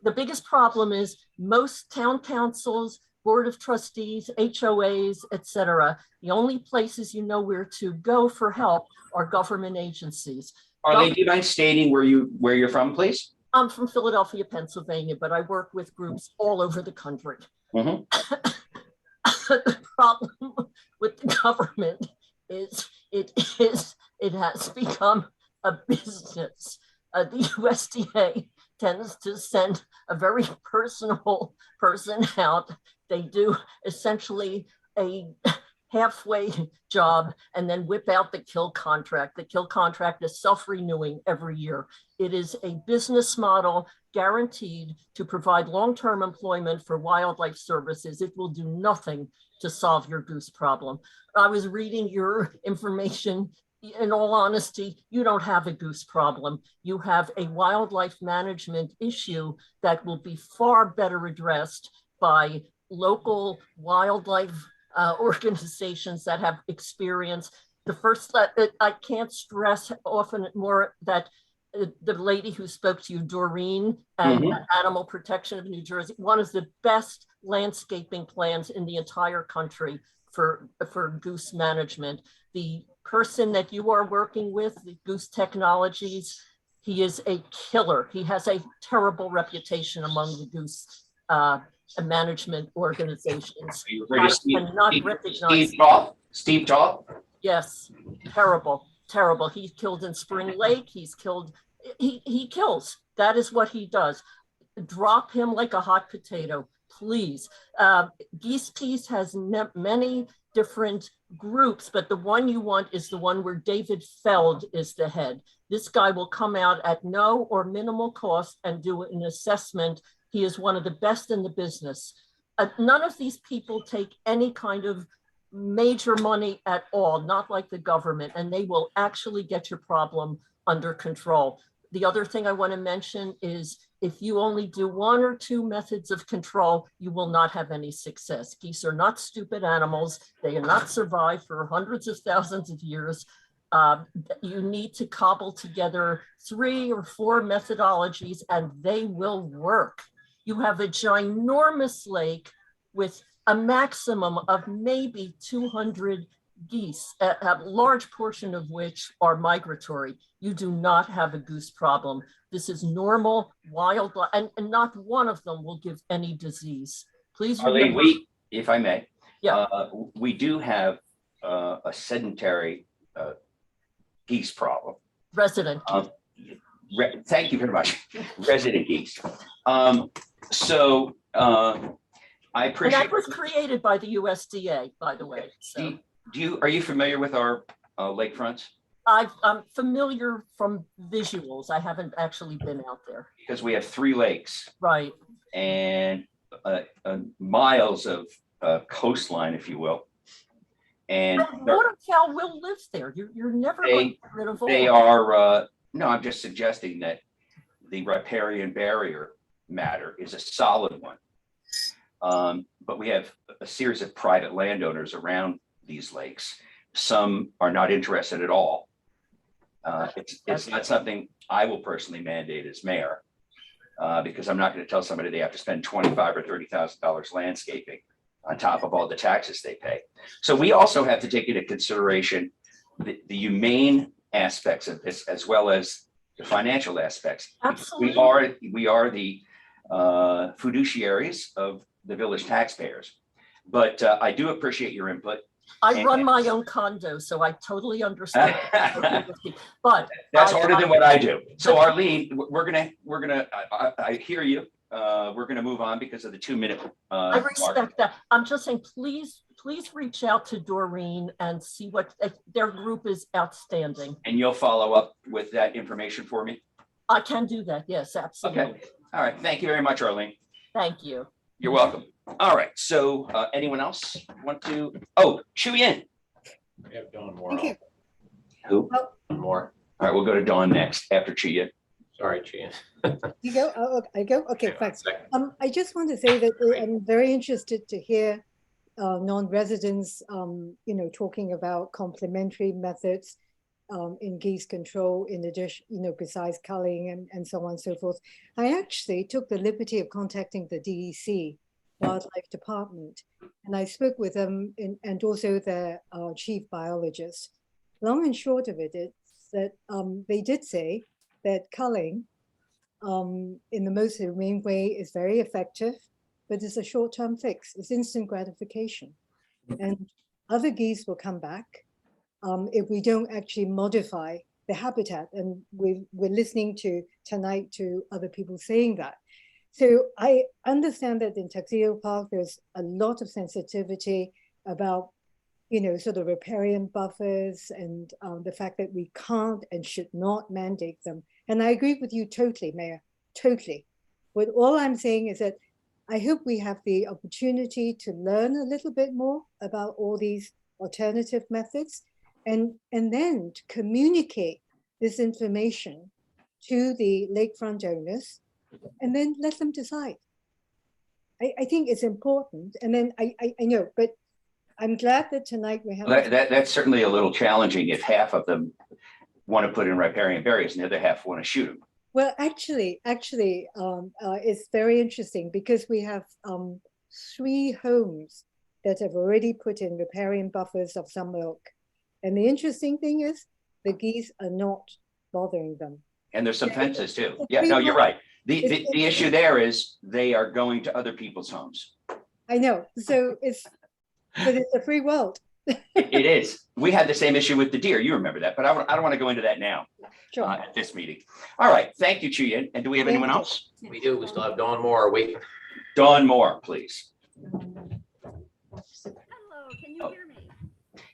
The biggest problem is most town councils, board of trustees, HOAs, etc. The only places you know where to go for help are government agencies. Arlene, do you mind stating where you're from, please? I'm from Philadelphia, Pennsylvania, but I work with groups all over the country. The problem with the government is it has become a business. The USDA tends to send a very personal person out. They do essentially a halfway job and then whip out the kill contract. The kill contract is self-renewing every year. It is a business model guaranteed to provide long-term employment for wildlife services. It will do nothing to solve your goose problem. I was reading your information. In all honesty, you don't have a goose problem. You have a wildlife management issue that will be far better addressed by local wildlife organizations that have experience. The first, I can't stress often more that the lady who spoke to you, Doreen, at Animal Protection of New Jersey, one of the best landscaping plans in the entire country for goose management. The person that you are working with, the Goose Technologies, he is a killer. He has a terrible reputation among the goose management organizations. Steve Toth? Yes, terrible, terrible. He's killed in Spring Lake. He's killed, he kills. That is what he does. Drop him like a hot potato, please. Geese Peace has many different groups, but the one you want is the one where David Feld is the head. This guy will come out at no or minimal cost and do an assessment. He is one of the best in the business. None of these people take any kind of major money at all, not like the government, and they will actually get your problem under control. The other thing I want to mention is if you only do one or two methods of control, you will not have any success. Geese are not stupid animals. They are not survived for hundreds of thousands of years. You need to cobble together 3 or 4 methodologies and they will work. You have a ginormous lake with a maximum of maybe 200 geese, a large portion of which are migratory. You do not have a goose problem. This is normal wild, and not one of them will give any disease. Please Arlene, remember. if I may. Yeah. We do have a sedentary geese problem. Resident. Thank you very much. Resident geese. I And appreciate. that was created by the USDA, by the way. So Are you familiar with our lakefronts? I'm familiar from visuals. I haven't actually been out there. Because we have 3 lakes Right. and miles of coastline, if you will. And waterfowl will live there. You're never going to get rid of all. they are, no, I'm just suggesting that the riparian barrier matter is a solid one. But we have a series of private landowners around these lakes. Some are not interested at all. It's not something I will personally mandate as mayor, because I'm not going to tell somebody they have to spend $25,000 or $30,000 landscaping on top of all the taxes they pay. So we also have to take into consideration the humane aspects of this, as well as the financial aspects. Absolutely. We are the fiduciaries of the village taxpayers. But I do appreciate your input. I run my own condo, so I totally understand. But that's harder than what I do. So Arlene, we're gonna. I hear you. We're gonna move on because of the 2-minute. I respect that. I'm just saying, please reach out to Doreen and see what their group is outstanding. And you'll follow up with that information for me? I can do that. Yes, absolutely. Okay. All right. Thank you very much, Arlene. Thank you. You're welcome. All right. So anyone else want to? Oh, Chu Yin. We have Dawn Moore. Thank you. Who? Dawn Moore. All right. We'll go to Dawn next after Chu Yin. Sorry, Gian. You go? Oh, I go? Okay, Hang on a thanks. second. I just want to say that I'm very interested to hear non-residents, talking about complementary methods in geese control, in addition, besides culling and so on and so forth. I actually took the liberty of contacting the DEC, Wildlife Department, and I spoke with them and also their chief biologist. Long and short of it is that they did say that culling in the most humane way is very effective, but it's a short-term fix. It's instant gratification. And other geese will come back if we don't actually modify the habitat. And we're listening tonight to other people saying that. So I understand that in Tuxedo Park, there's a lot of sensitivity about, sort of riparian buffers and the fact that we can't and should not mandate them. And I agree with you totally, Mayor, totally. But all I'm saying is that I hope we have the opportunity to learn a little bit more about all these alternative methods and then to communicate this information to the lakefront owners and then let them decide. I think it's important. And then I know, but I'm glad that tonight we have. That's certainly a little challenging if half of them want to put in riparian barriers and the other half want to shoot them. Well, actually, it's very interesting because we have 3 homes that have already put in riparian buffers of some ilk. And the interesting thing is the geese are not bothering them. And there's some fences too. Yeah, no, you're right. The issue there is they are going to other people's homes. I know. So but it's a free world. It is. We had the same issue with the deer. You remember that, but I don't want to go into that now. Sure. At this meeting. All right. Thank you, Chu Yin. And do we have anyone else? We do. We still have Dawn Moore waiting. Dawn Moore, please. Hello, can you hear me?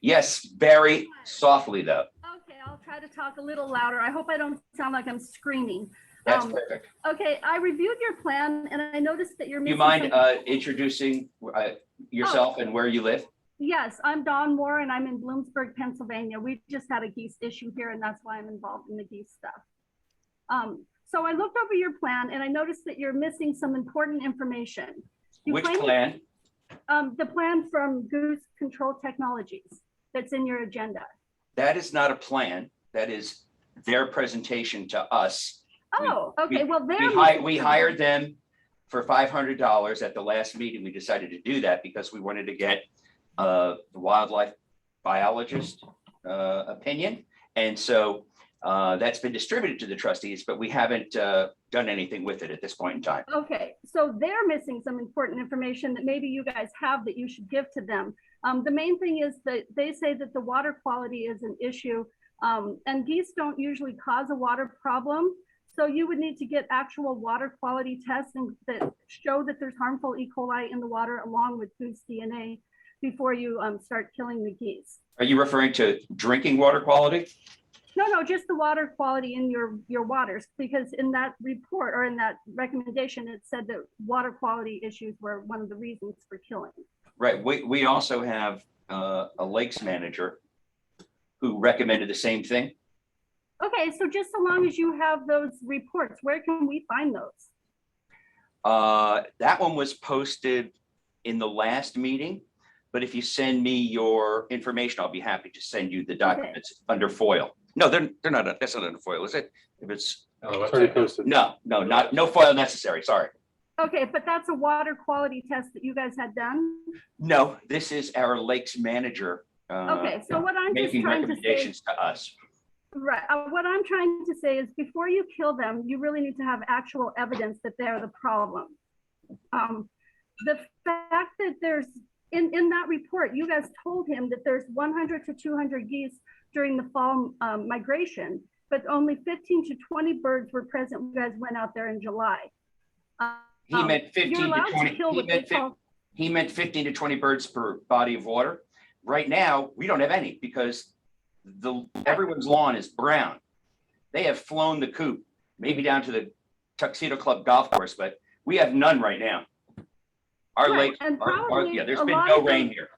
Yes, very softly though. Okay, I'll try to talk a little louder. I hope I don't sound like I'm screaming. That's perfect. Okay, I reviewed your plan and I noticed that you're Do you missing. mind introducing yourself and where you live? Yes, I'm Dawn Moore and I'm in Bloomsburg, Pennsylvania. We just had a geese issue here and that's why I'm involved in the geese stuff. So I looked over your plan and I noticed that you're missing some important information. Which plan? The plan from Goose Control Technologies that's in your agenda. That is not a plan. That is their presentation to us. Oh, okay. Well, we hired them for $500 at the last meeting. We decided to do that because we wanted to get the wildlife biologist opinion. And so that's been distributed to the trustees, but we haven't done anything with it at this point in time. Okay, so they're missing some important information that maybe you guys have that you should give to them. The main thing is that they say that the water quality is an issue, and geese don't usually cause a water problem. So you would need to get actual water quality tests that show that there's harmful E. coli in the water along with goose DNA before you start killing the geese. Are you referring to drinking water quality? No, just the water quality in your waters, because in that report or in that recommendation, it said that water quality issues were one of the reasons for killing. Right. We also have a lakes manager who recommended the same thing. Okay, so just so long as you have those reports, where can we find those? That one was posted in the last meeting, but if you send me your information, I'll be happy to send you the documents under FOIL. No, they're not, that's not under FOIL, is it? If it's, no FOIL necessary, sorry. Okay, but that's a water quality test that you guys had done? No, this is our lakes manager. Okay, so what I'm just making trying to say, recommendations to us. right, what I'm trying to say is before you kill them, you really need to have actual evidence that they're the problem. The fact that there's, in that report, you guys told him that there's 100 to 200 geese during the fall migration, but only 15 to 20 birds were present when you guys went out there in July. He meant 15 you're to allowed 20. to kill what they call, He meant 15 to 20 birds per body of water. Right now, we don't have any because everyone's lawn is brown. They have flown the coop, maybe down to the Tuxedo Club golf course, but we have none right now. Our Right, lakes, and probably there's a been lot no of rain them- here.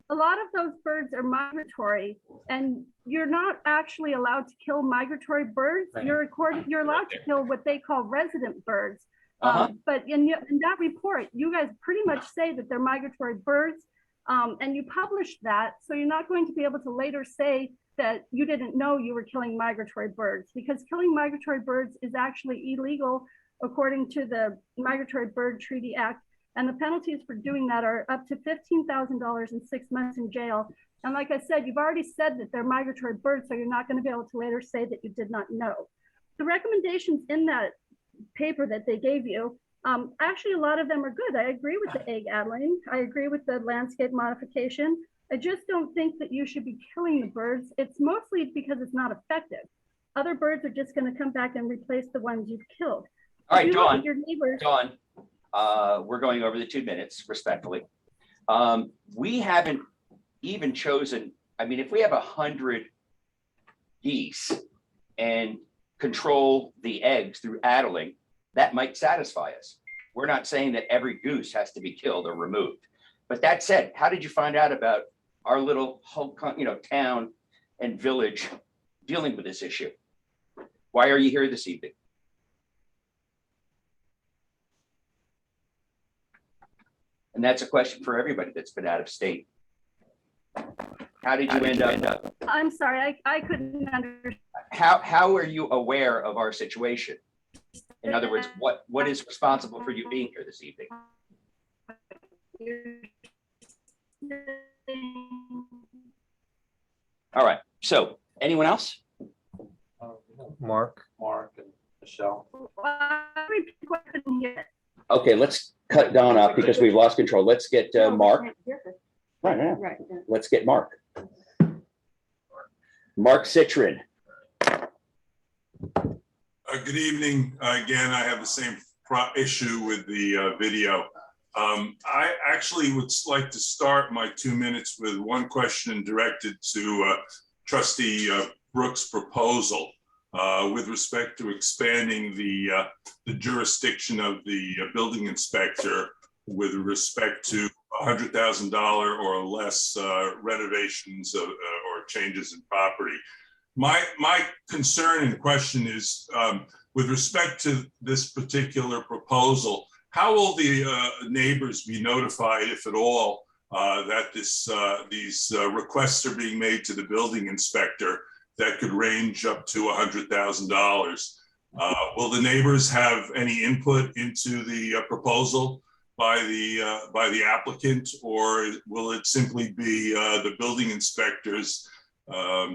a lot of those birds are migratory, and you're not actually allowed to kill migratory birds. Right. You're allowed to kill what they call resident birds. But in that report, you guys pretty much say that they're migratory birds, and you published that. So you're not going to be able to later say that you didn't know you were killing migratory birds, because killing migratory birds is actually illegal according to the Migratory Bird Treaty Act. And the penalties for doing that are up to $15,000 and 6 months in jail. And like I said, you've already said that they're migratory birds, so you're not going to be able to later say that you did not know. The recommendations in that paper that they gave you, actually a lot of them are good. I agree with the egg addling. I agree with the landscape modification. I just don't think that you should be killing the birds. It's mostly because it's not effective. Other birds are just going to come back and replace the ones you've killed. All right, Dawn, Your neighbors, Dawn, we're going over the 2 minutes respectfully. We haven't even chosen, I mean, if we have 100 geese and control the eggs through addling, that might satisfy us. We're not saying that every goose has to be killed or removed. But that said, how did you find out about our little whole, town and village dealing with this issue? Why are you here this evening? And that's a question for everybody that's been out of state. How did you end up? I'm sorry, I couldn't understand. How are you aware of our situation? In other words, what is responsible for you being here this evening? All right, so anyone else? Mark and Michelle. Okay, let's cut Don off because we've lost control. Let's get Mark. Right. Let's get Mark. Mark Citrin. Good evening. Again, I have the same issue with the video. I actually would like to start my 2 minutes with one question directed to Trustee Brooks' proposal with respect to expanding the jurisdiction of the building inspector with respect to $100,000 or less renovations or changes in property. My concern and question is with respect to this particular proposal, how will the neighbors be notified, if at all, that these requests are being made to the building inspector that could range up to $100,000? Will the neighbors have any input into the proposal? by the applicant, or will it simply be the building inspector's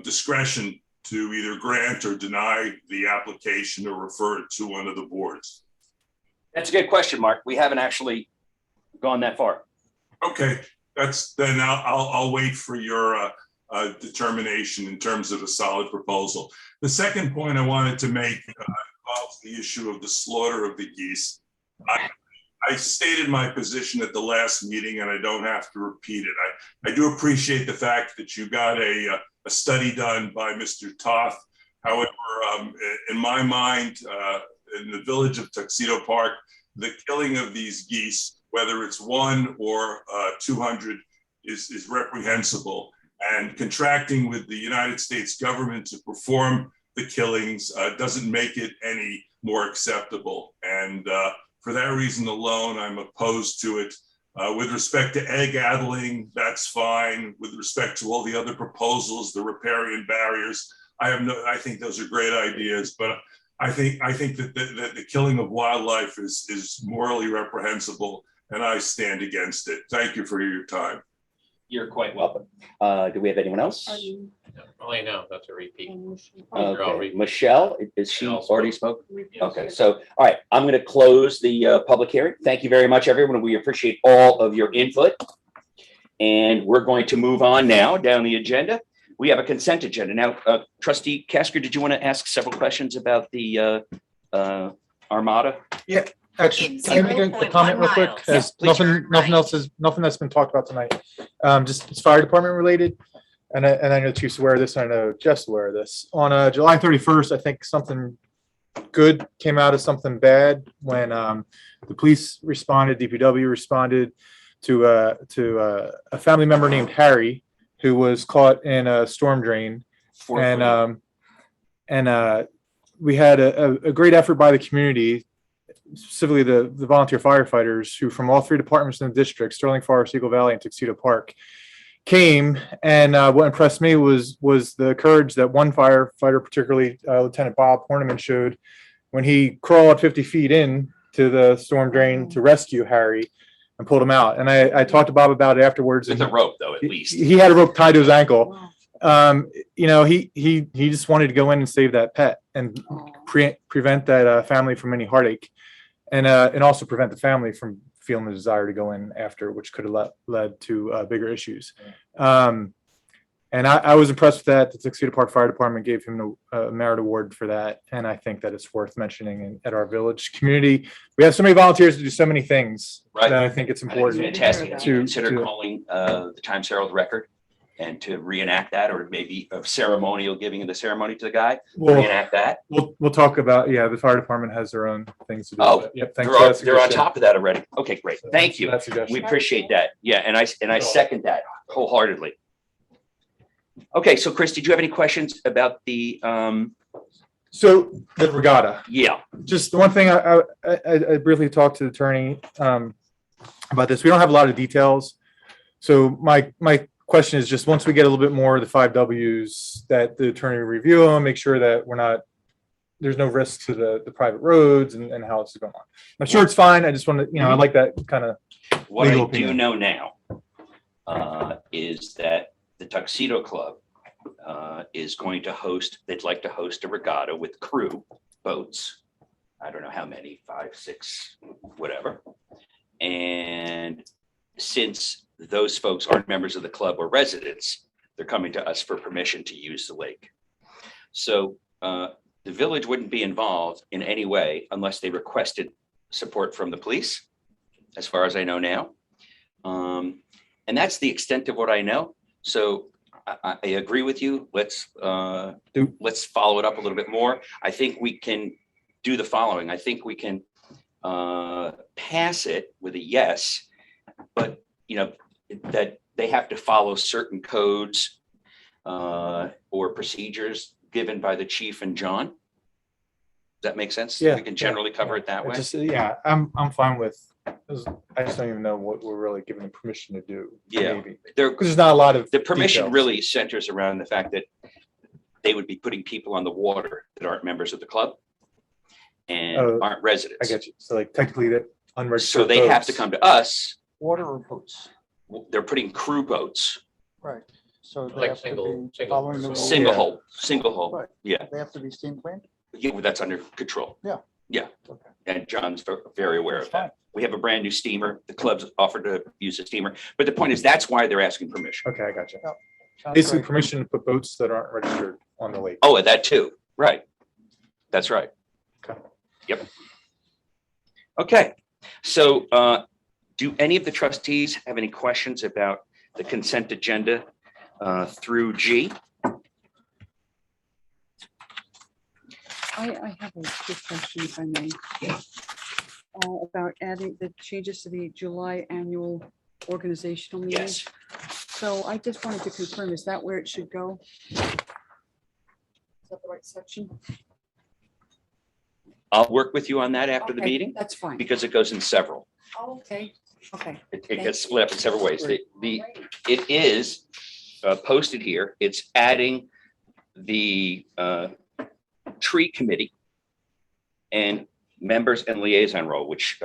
discretion to either grant or deny the application or refer it to one of the boards? That's a good question, Mark. We haven't actually gone that far. Okay, then I'll wait for your determination in terms of a solid proposal. The second point I wanted to make involves the issue of the slaughter of the geese. I stated my position at the last meeting, and I don't have to repeat it. I do appreciate the fact that you got a study done by Mr. Toth. However, in my mind, in the village of Tuxedo Park, the killing of these geese, whether it's 1 or 200, is reprehensible. And contracting with the United States government to perform the killings doesn't make it any more acceptable. And for that reason alone, I'm opposed to it. With respect to egg addling, that's fine. With respect to all the other proposals, the riparian barriers, I think those are great ideas, but I think that the killing of wildlife is morally reprehensible, and I stand against it. Thank you for your time. You're quite welcome. Do we have anyone else? Only no, that's a repeat. Okay. Michelle, is she Michelle already spoke? Okay, so, all right, I'm going to close the public hearing. Thank you very much, everyone. We appreciate all of your input. And we're going to move on now down the agenda. We have a consent agenda. Now, Trustee Casker, did you want to ask several questions about the Armada? Yeah, actually, can I make a comment real quick? Yes, There's please. nothing that's been talked about tonight. Just it's fire department related. And I know Chief's aware of this, and I know Jeff's aware of this. On July 31st, I think something good came out of something bad when the police responded, DPW responded to a family member named Harry, who was caught in a storm drain. And we had a great effort by the community, specifically the volunteer firefighters who from all 3 departments in the district, Sterling Forest, Eagle Valley, and Tuxedo Park, came. And what impressed me was the courage that one firefighter, particularly Lieutenant Bob Horniman, showed when he crawled 50 feet in to the storm drain to rescue Harry and pulled him out. And I talked to Bob about it afterwards. With a rope, though, at least. He had a rope tied to his ankle. He just wanted to go in and save that pet and prevent that family from any heartache, and also prevent the family from feeling the desire to go in after, which could have led to bigger issues. And I was impressed with that. The Tuxedo Park Fire Department gave him a merit award for that, and I think that it's worth mentioning at our village community. We have so many volunteers to do so many things, Right. that I think it's important. Fantastic. Have you to considered calling the Times Herald Record and to reenact that, or maybe a ceremonial giving of the ceremony to the guy? Well, Reenact that? We'll talk about, the fire department has their own things to do. Oh, with it. Yep, thanks. they're on, That's a they're good on show. top of that already. Okay, great. So Thank you. that's a suggestion. We appreciate that. Yeah, and I second that wholeheartedly. Okay, so Chris, did you have any questions about the, So the regatta, yeah, just the one thing I briefly talked to the attorney about this. We don't have a lot of details. So my question is just once we get a little bit more of the 5 Ws, that the attorney review them, make sure that there's no risk to the private roads and how it's going on. I'm sure it's fine. I just want to, I like that kind of. what I legal do opinion. know now is that the Tuxedo Club is going to they'd like to host a regatta with crew boats. I don't know how many, 5, 6, whatever. And since those folks aren't members of the club or residents, they're coming to us for permission to use the lake. So the village wouldn't be involved in any way unless they requested support from the police, as far as I know now. And that's the extent of what I know. So I agree with you. Let's follow it up a little bit more. I think we can do the following. I think we can pass it with a yes, but that they have to follow certain codes or procedures given by the chief and John. Does that make sense? Yeah, We can generally cover it that way. I'm fine with. I just don't even know what we're really giving them permission to do. Yeah. Maybe. There, Because there's not a lot of. the permission details. really centers around the fact that they would be putting people on the water that aren't members of the club and Oh, aren't residents. I get you. So like technically that Unregistered So they have to boats. come to us. Water or boats? They're putting crew boats, Right. So they Like have to single- be single following the rules. single Yeah. hull, single hull. Right. Yeah, They have to be steam cleaned? yeah, well, that's under control. Yeah. Yeah, Okay. and John's very aware That's of that. We have a brand new steamer. The club's offered to use a steamer, but the point is, that's why they're asking permission. Okay, I got you. Sounds Basically, great. permission to put boats that aren't registered on the lake. Oh, and that too, right. That's right. Okay. Yep. Okay, so do any of the trustees have any questions about the consent agenda through G? I have a quick question, if I may. About adding the changes to the July annual organizational meeting. Yes. So I just wanted to confirm, is that where it should go? Is that the right section? I'll work with you on that after the Okay, meeting That's fine. because it goes in several. Okay, okay. It gets split up in several ways. It is posted here. It's adding the tree committee and members and liaison role, which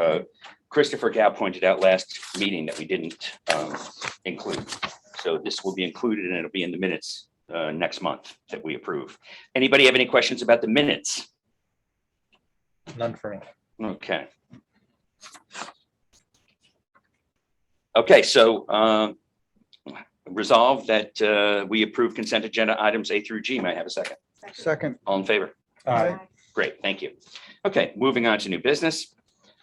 Christopher Gow pointed out last meeting that we didn't include. So this will be included and it'll be in the minutes next month that we approve. Anybody have any questions about the minutes? None for me. Okay. Okay, so resolve that we approve consent agenda items A through G. May I have a second? Second. All in favor? Aye. Great, thank you. Okay, moving on to new business.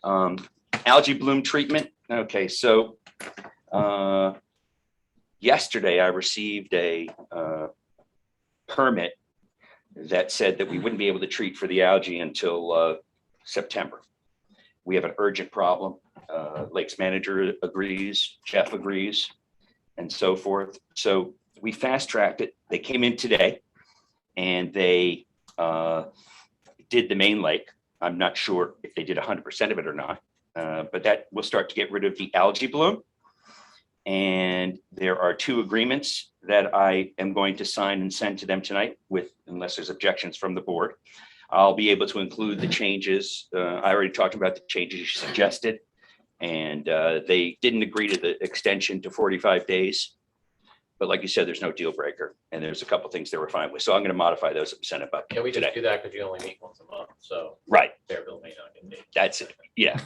Algae bloom treatment. Okay, so yesterday I received a permit that said that we wouldn't be able to treat for the algae until September. We have an urgent problem. Lakes manager agrees, Jeff agrees, and so forth. So we fast tracked it. They came in today and they did the main lake. I'm not sure if they did 100% of it or not, but that will start to get rid of the algae bloom. And there are 2 agreements that I am going to sign and send to them tonight with, unless there's objections from the board. I'll be able to include the changes. I already talked about the changes you suggested. And they didn't agree to the extension to 45 days. But like you said, there's no deal breaker. And there's a couple things they were fine with. So I'm going to modify those and send it back Yeah, we just today. do that because you only meet once a month, so Right, their bill may not get paid. that's it. Yeah.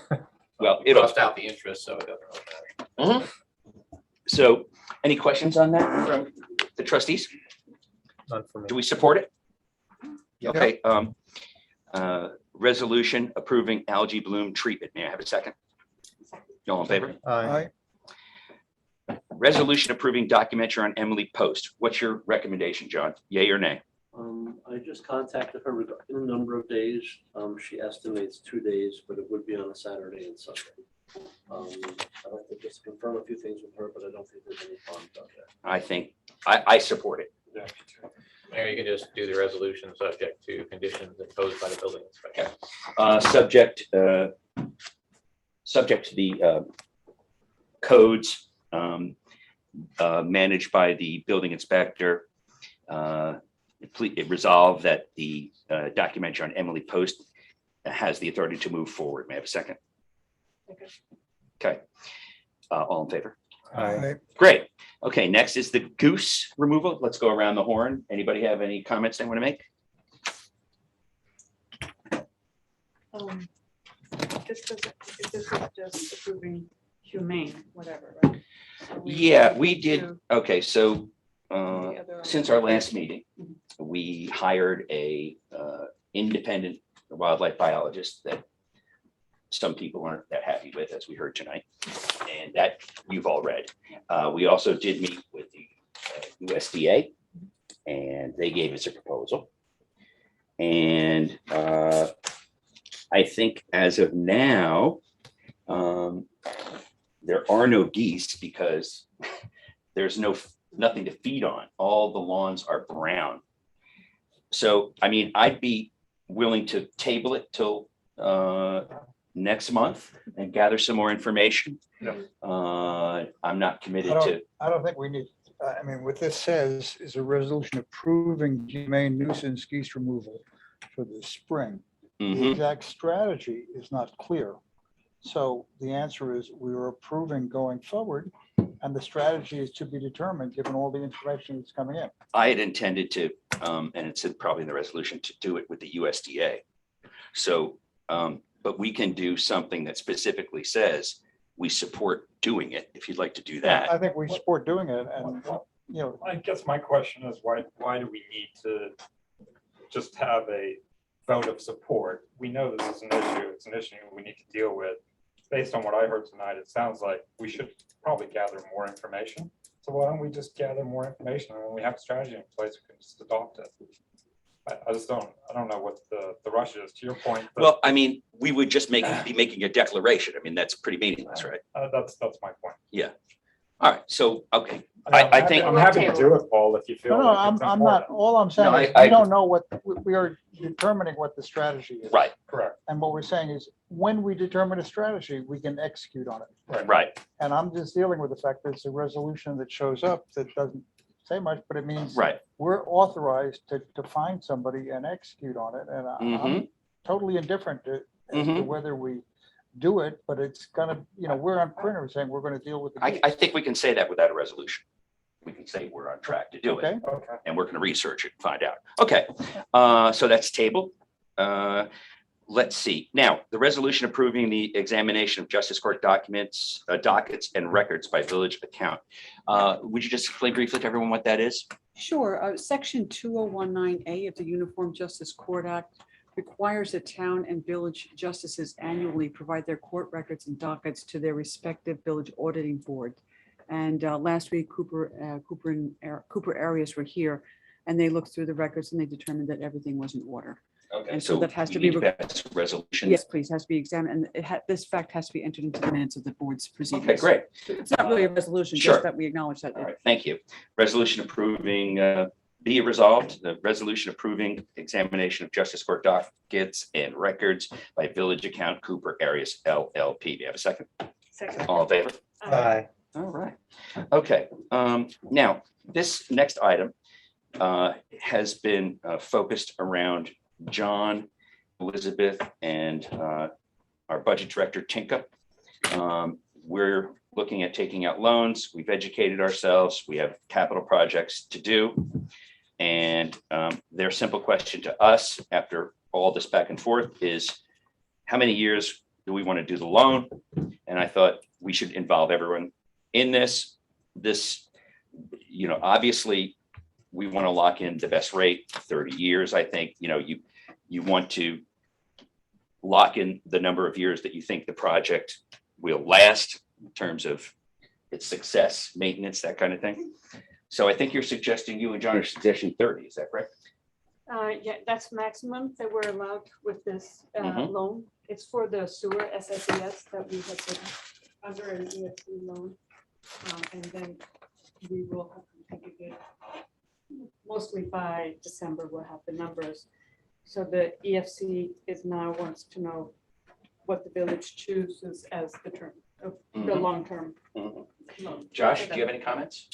Well, We it'll, crossed out the interest, so it doesn't really matter. so any questions on that from the trustees? None for me. Do we support it? Yeah. Okay. Resolution approving algae bloom treatment. May I have a second? All in favor? Aye. Resolution approving documentary on Emily Post. What's your recommendation, John? Yay or nay? I just contacted her regarding a number of days. She estimates 2 days, but it would be on a Saturday and Sunday. I'd like to just confirm a few things with her, but I don't think there's any harm about that. I think, I support it. Mayor, you can just do the resolution subject to conditions imposed by the building inspector. Subject to the codes managed by the building inspector. It resolved that the documentary on Emily Post has the authority to move forward. May I have a second? Okay. All in favor? Aye. Great. Okay, next is the goose removal. Let's go around the horn. Anybody have any comments they want to make? This is just approving humane, whatever, right? So Yeah, we did. do Okay, so the other- since our last meeting, we hired a independent wildlife biologist that some people aren't that happy with, as we heard tonight, and that you've all read. We also did meet with the USDA, and they gave us a proposal. And I think as of now, there are no geese because there's nothing to feed on. All the lawns are brown. So, I mean, I'd be willing to table it till next month and gather some more information. Yeah. I'm not committed I to, I don't think we need, I mean, what this says is a resolution approving humane nuisance geese removal for the spring. The Mhm. exact strategy is not clear. So the answer is we are approving going forward, and the strategy is to be determined, given all the information that's coming in. I had intended to, and it's probably in the resolution, to do it with the USDA. So, but we can do something that specifically says we support doing it, if you'd like to do I that. think we support doing it, and, you know, I guess my question is why do we need to just have a vote of support? We know this is an issue. It's an issue we need to deal with. Based on what I heard tonight, it sounds like we should probably gather more information. So why don't we just gather more information, and when we have a strategy in place, we can just adopt it. I don't know what the rush is, to your point. but, Well, I mean, we would just be making a declaration. I mean, that's pretty meaningless, right? That's my point. Yeah. All right, so, okay. I I think. I'm happy to do it, Paul, if you feel. no, like it's I'm not, important. all I'm saying No, is, I we don't know what, we are determining what the strategy is. Right, Correct. And what we're saying is, when we determine a strategy, we can execute on it. right. And I'm just dealing with the fact that it's a resolution that shows up that doesn't say much, but it means Right. we're authorized to find somebody and execute on it. And I'm totally indifferent as to whether we do it, but it's gonna, you know, we're on printer saying we're gonna deal with the. I think we can say that without a resolution. We can say we're on track to do it. Okay, Okay. And we're going to research it and find out. Okay, so that's tabled. Let's see. Now, the resolution approving the examination of Justice Court documents, dockets and records by village account. Would you just explain briefly to everyone what that is? Sure. Section 2019A of the Uniform Justice Court Act requires that town and village justices annually provide their court records and dockets to their respective village auditing board. And last week, Cooper Arias were here, and they looked through the records and they determined that everything was in order. Okay, And so that has to we be need that resolution. Yes, please, has to be examined, and this fact has to be entered into the minutes of the board's proceedings. Okay, great. It's not really a resolution, Sure. just that we acknowledge that. All right, thank you. Resolution approving, be it resolved, the resolution approving examination of Justice Court dockets and records by village account Cooper Arias LLP. Do you have a second? Second. All in favor? Aye. All right. Okay, now, this next item has been focused around John, Elizabeth, and our budget director, Tinka. We're looking at taking out loans. We've educated ourselves. We have capital projects to do. And their simple question to us after all this back and forth is, how many years do we want to do the loan? And I thought we should involve everyone in this. You know, obviously, we want to lock in the best rate, 30 years. I think, you know, you want to lock in the number of years that you think the project will last in terms of its success, maintenance, that kind of thing. So I think you and John are suggesting 30, is that correct? Yeah, that's maximum that we're allowed with this loan. It's for the sewer SSES that we have been under an EFC loan. And then we will have to take it mostly by December, we'll have the numbers. So the EFC is now wants to know what the village chooses as the term of the long-term loan. Josh, do you have any comments?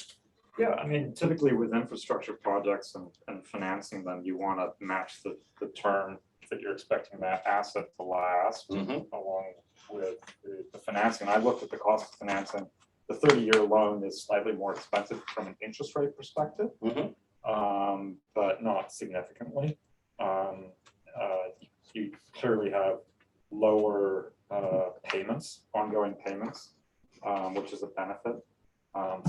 Yeah, I mean, typically with infrastructure projects and financing them, you want to match the term that you're expecting that asset to last along with the financing. I looked at the cost of financing. The 30-year loan is slightly more expensive from an interest rate perspective, but not significantly. You clearly have lower payments, ongoing payments, which is a benefit.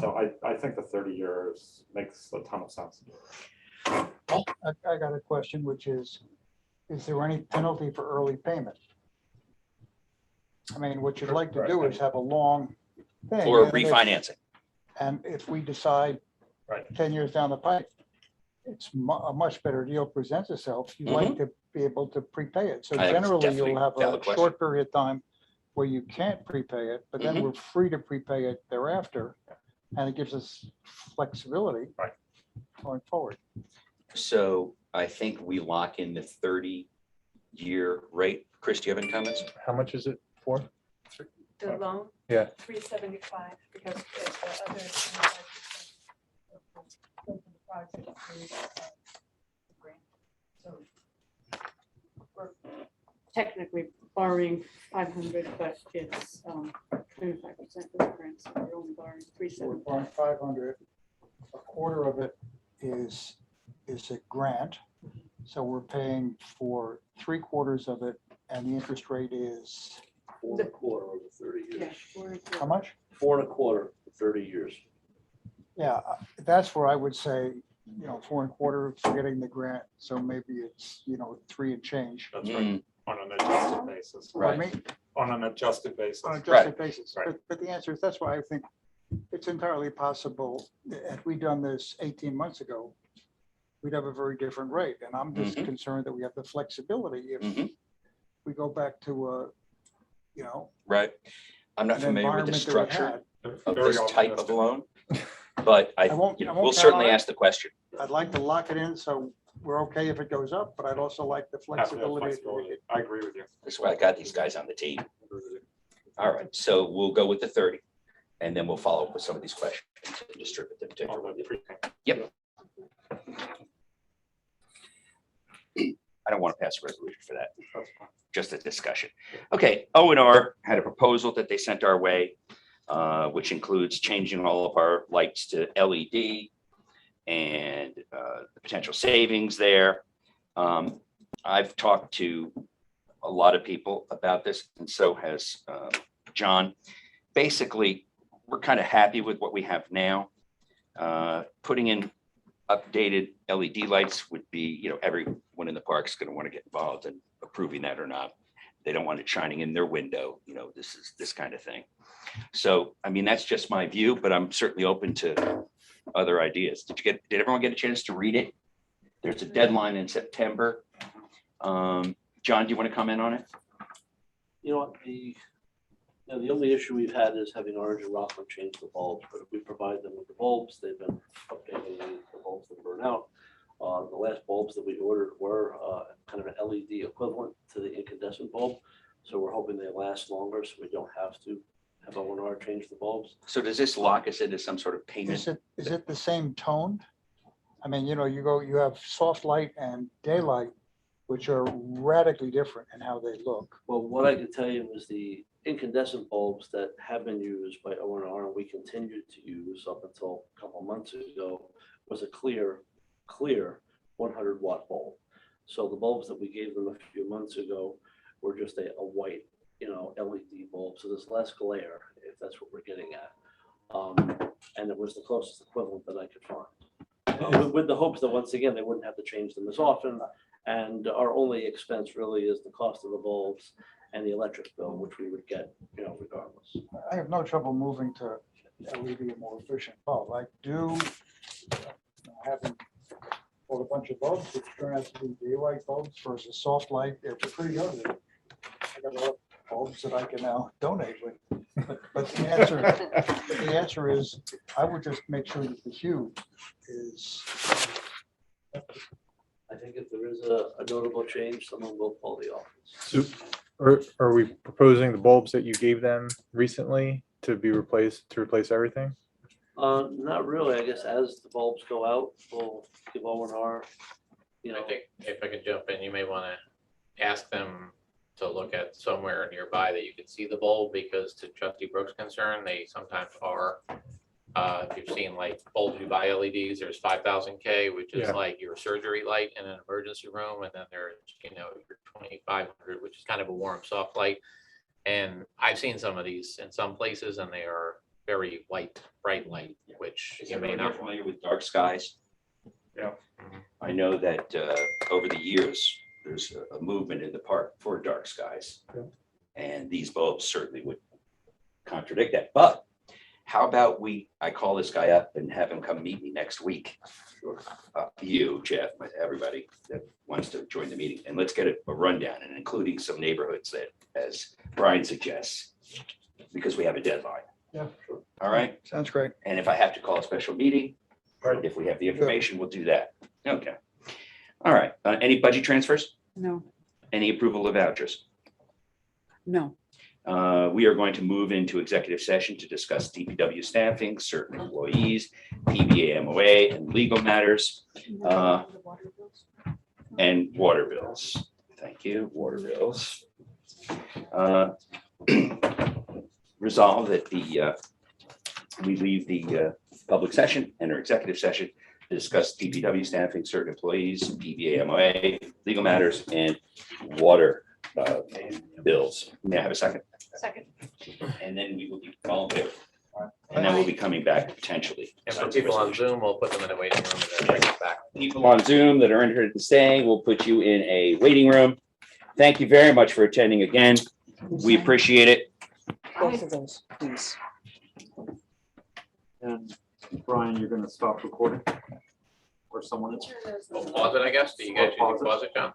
So I think the 30 years makes a ton of sense. I got a question, which is there any penalty for early payment? I mean, what you'd like to do is have a long thing. Or and if- refinancing? And if we decide 10 years down the pipe, it's a much better deal presents itself, you'd like to be able to prepay it. So I think it's generally, definitely you'll have a valid a question. short period of time where you can't prepay it, but then we're free to prepay it thereafter. And it gives us flexibility going forward. So I think we lock in the 30-year rate. Chris, do you have any comments? How much is it for? The loan? Yeah. 375 because the other 25% of the project is grant. So we're technically borrowing 500, but it's 25% of the grant, so we're only borrowing We're 375. borrowing 500. A quarter of it is a grant. So we're paying for 3/4 of it, and the interest rate is 4.25 over 30 Yeah, years. how much? 4.25 for 30 years. Yeah, that's where I would say, 4.25 for getting the grant. So maybe it's, 3 and change. That's right, on an adjusted basis. Pardon me? On an adjusted basis. On an adjusted basis. Right. But the answer is, that's why I think it's entirely possible, had we done this 18 months ago, we'd have a very different rate. And I'm just concerned that we have the flexibility if we go back to, Right. I'm not an familiar with the environment that we structure had. of this type of loan, but I won't we'll count certainly on it. ask the question. I'd like to lock it in, so we're okay if it goes up, but I'd also like the Have to have flexibility. flexibility. I agree with you. That's why I got these guys on the team. All right, so we'll go with the 30, and then we'll follow up with some of these questions and distribute them to everyone. Yep. I don't want to pass a resolution for that, just a discussion. Okay, O&R had a proposal that they sent our way, which includes changing all of our lights to LED and the potential savings there. I've talked to a lot of people about this, and so has John. Basically, we're kind of happy with what we have now. Putting in updated LED lights would be, everyone in the park is going to want to get involved in approving that or not. They don't want it shining in their window, this is this kind of thing. So, I mean, that's just my view, but I'm certainly open to other ideas. Did everyone get a chance to read it? There's a deadline in September. John, do you want to comment on it? You know what, the only issue we've had is having Orange and Rockland change the bulbs, but if we provide them with the bulbs, they've been updating the bulbs that burn out. The last bulbs that we ordered were kind of an LED equivalent to the incandescent bulb. So we're hoping they last longer, so we don't have to have O&R change the bulbs. So does this lock us into some sort of payment? Is it the same tone? I mean, you have soft light and daylight, which are radically different in how they look. Well, what I can tell you is the incandescent bulbs that have been used by O&R and we continued to use up until a couple months ago was a clear 100-watt bulb. So the bulbs that we gave them a few months ago were just a white, LED bulb. So there's less glare, if that's what we're getting at. And it was the closest equivalent that I could find. With the hopes that once again, they wouldn't have to change them as often. And our only expense really is the cost of the bulbs and the electric bill, which we would get, regardless. I have no trouble moving to LED, a more efficient bulb. I do, having bought a bunch of bulbs, which turn out to be daylight bulbs versus soft light. They're pretty ugly. I got a lot of bulbs that I can now donate with. But the answer is, I would just make sure that the hue is. I think if there is a notable change, someone will call the office. So are we proposing the bulbs that you gave them recently to be replaced, to replace everything? Not really. I guess as the bulbs go out, we'll give O&R, I think if I could jump in, you may want to ask them to look at somewhere nearby that you can see the bulb, because to Trustee Brooks' concern, they sometimes are. If you've seen like bulbs you buy LEDs, there's 5000 K, which is like your surgery light in an emergency room, and then there's your 2500, which is kind of a warm soft light. And I've seen some of these in some places, and they are very white, bright light, which you may not. Familiar with dark skies? Yeah. I know that over the years, there's a movement in the park for dark skies. And these bulbs certainly would contradict that. But how about I call this guy up and have him come meet me next week? You, Jeff, everybody that wants to join the meeting, and let's get a rundown, and including some neighborhoods that, as Brian suggests, because we have a deadline. Yeah, sure. All right. Sounds great. And if I have to call a special meeting, if we have the information, we'll do that. Okay. All right. Any budget transfers? No, Any approval of vouchers? no. We are going to move into executive session to discuss DPW staffing, certain employees, PBA MOA, and legal matters, and water bills. Thank you, water bills. Resolve that we leave the public session, enter executive session to discuss DPW staffing, certain employees, PBA, MOA, legal matters, and water bills. May I have a second? Second. And then we will be all in favor. And then we'll be coming back potentially. And for people on Zoom, we'll put them in a waiting room and then bring them back. People on Zoom that are interested in staying, we'll put you in a waiting room. Thank you very much for attending again. We appreciate it. Both of those, please. And Brian, you're gonna stop recording? Or someone else? We'll pause it, I guess. Do you guys, you can pause it, John?